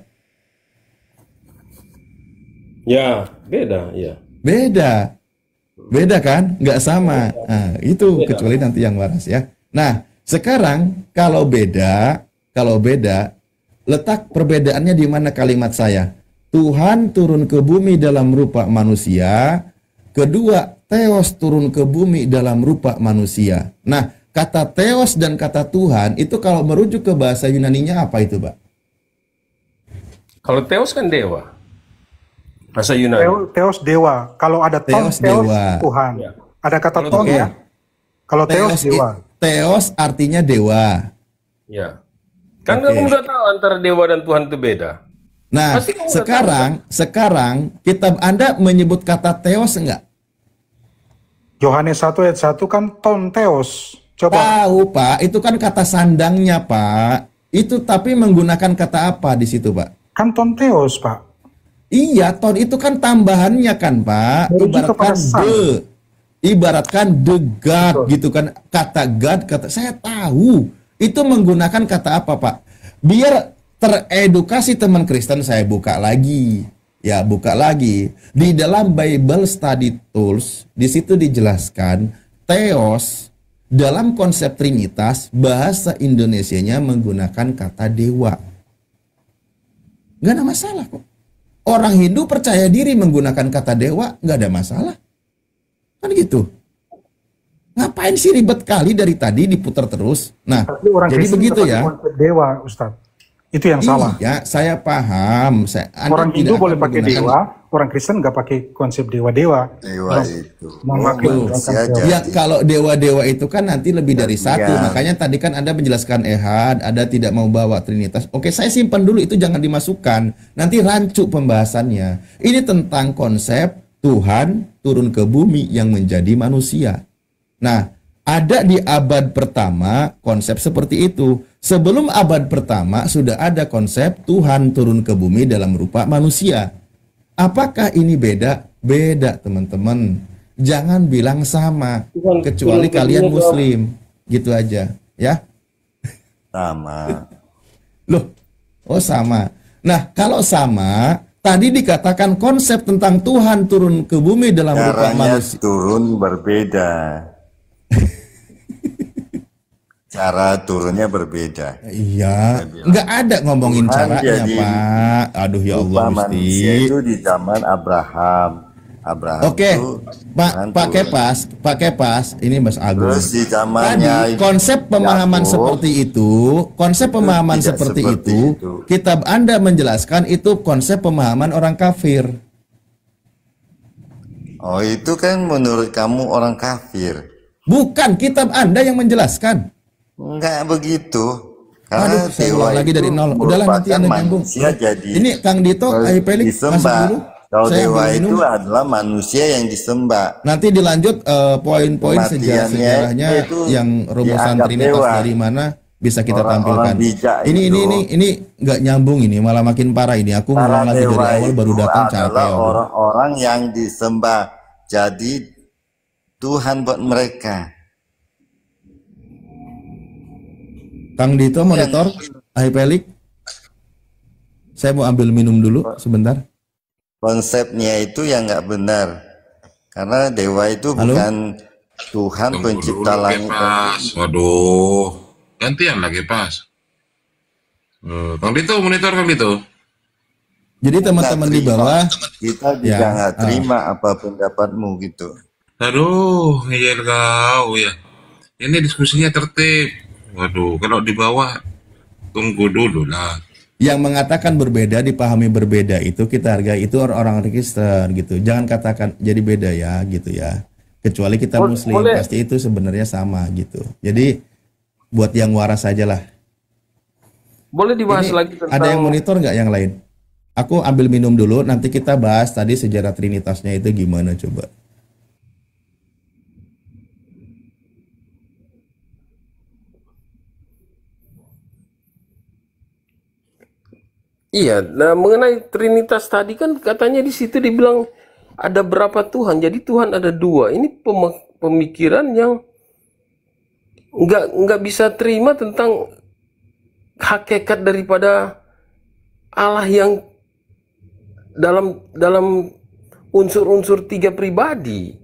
Ya, beda, ya. Beda. Beda kan? Nggak sama. Nah, itu kecuali nanti yang waras ya. Nah, sekarang kalau beda, letak perbedaannya di mana kalimat saya? Tuhan turun ke bumi dalam rupa manusia. Kedua, Theos turun ke bumi dalam rupa manusia. Nah, kata Theos dan kata Tuhan itu kalau merujuk ke bahasa Yunaninya apa itu, Pak? Kalau Theos kan dewa. Bahasa Yunani. Theos dewa. Kalau ada Ton Theos Theos dewa. Tuhan. Ya. Ada kata Kalau Ton Oke. ya. Kalau Theos dewa. Theos artinya dewa. Ya. Kan Oke. kamu udah tahu antara dewa dan Tuhan itu beda. Nah, Pasti kamu udah sekarang kita Anda menyebut kata Theos enggak? Yohanes 1 ayat 1 kan Ton Theos. Coba. Tahu, Pak. Itu kan kata sandangnya, Pak. Itu tapi menggunakan kata apa di situ, Pak? Kan Ton Theos, Pak. Iya, ton itu kan tambahannya kan, Pak. Merujuk kepada Son. Ibaratkan the God gitu kan. Kata God, saya tahu. Itu menggunakan kata apa, Pak? Biar teredukasi teman Kristen, saya buka lagi. Ya, buka lagi. Di dalam Bible Study Tools, di situ dijelaskan Theos dalam konsep Trinitas, bahasa Indonesianya menggunakan kata dewa. Nggak ada masalah kok. Orang Hindu percaya diri menggunakan kata dewa, nggak ada masalah. Kan gitu. Ngapain sih ribet kali dari tadi diputar terus? Nah, Tapi orang jadi Kristen begitu tetap ya. konsep dewa, Ustadz. Itu yang salah. Iya, saya paham. Anda Orang Hindu tidak boleh akan pakai menggunakan- dewa, orang Kristen nggak pakai konsep dewa-dewa. Dewa Orang itu. memakai manusia dewa. jadi. Ya, kalau dewa-dewa itu kan nanti lebih dari satu. Iya. Makanya tadi kan Anda menjelaskan ehad, Anda tidak mau bawa Trinitas. Oke, saya simpan dulu itu, jangan dimasukkan. Nanti rancu pembahasannya. Ini tentang konsep Tuhan turun ke bumi yang menjadi manusia. Nah, ada di abad pertama konsep seperti itu. Sebelum abad pertama sudah ada konsep Tuhan turun ke bumi dalam rupa manusia. Apakah ini beda? Beda, teman-teman. Jangan bilang sama, Tuhan kecuali turun ke kalian bumi Muslim. Gitu aja, ya. Sama. Loh, oh sama. Nah, kalau sama, tadi dikatakan konsep tentang Tuhan turun ke bumi dalam rupa Caranya manusia. turun berbeda. Cara turunnya berbeda. Iya, nggak ada ngomongin Tuhan caranya, jadi Pak. Aduh ya Allah, Rupa manusia Gusti. itu di zaman Abraham. Abraham Oke, itu Tuhan Pak turun. Kepas, ini Mas Agung. Terus di Tadi zamannya konsep pemahaman Yakub, seperti itu, konsep pemahaman tidak seperti seperti itu, itu. kitab Anda menjelaskan itu konsep pemahaman orang kafir. Oh, itu kan menurut kamu orang kafir. Bukan, kitab Anda yang menjelaskan. Enggak begitu. Karena Aduh, saya dewa ulang lagi dari itu nol. Udahlah, nanti merupakan Anda nyambung. manusia jadi Ini Kang Dito, Ayo Pelik, masuk disembah. dulu. Kalau Saya dewa ambil minum. itu adalah manusia yang disembah. Nanti dilanjut poin-poin Kematiannya sejarahnya itu yang rumusan dianggap Trinitas dewa. dari mana bisa kita Orang-orang tampilkan. bijak Ini nggak nyambung ini, malah makin parah ini. Aku Para ngulang lagi dari dewa awal baru itu datang capek. adalah aku. orang-orang yang disembah. Jadi Tuhan buat mereka. Kang Dito monitor, Ayo Pelik. Saya mau ambil minum dulu sebentar. Konsepnya itu yang nggak benar. Karena dewa itu Halo? bukan Tuhan Tunggu pencipta dulu, langit dan Pas. Waduh, gantian lagi Pas. Kang Dito, monitor Kang Dito. Jadi teman-teman di terima. bawah, Kita juga Ya, nggak terima apa pendapatmu gitu. Aduh, iya kau ya. Ini diskusinya tertib. Waduh, kalau di bawah tunggu dulu lah. yang mengatakan berbeda dipahami berbeda itu kita hargai, itu orang-orang Kristen gitu. Jangan katakan jadi beda ya gitu ya. Kecuali kita Muslim, boleh. pasti itu sebenarnya sama gitu. Jadi buat yang waras saja lah. Boleh dibahas Ini lagi tentang ada yang monitor nggak yang lain? Aku ambil minum dulu, nanti kita bahas tadi sejarah Trinitasnya itu gimana coba. Iya, nah mengenai Trinitas tadi kan katanya di situ dibilang ada berapa Tuhan. Jadi Tuhan ada dua. Ini pemikiran yang nggak bisa terima tentang hakikat daripada Allah yang dalam unsur-unsur tiga pribadi.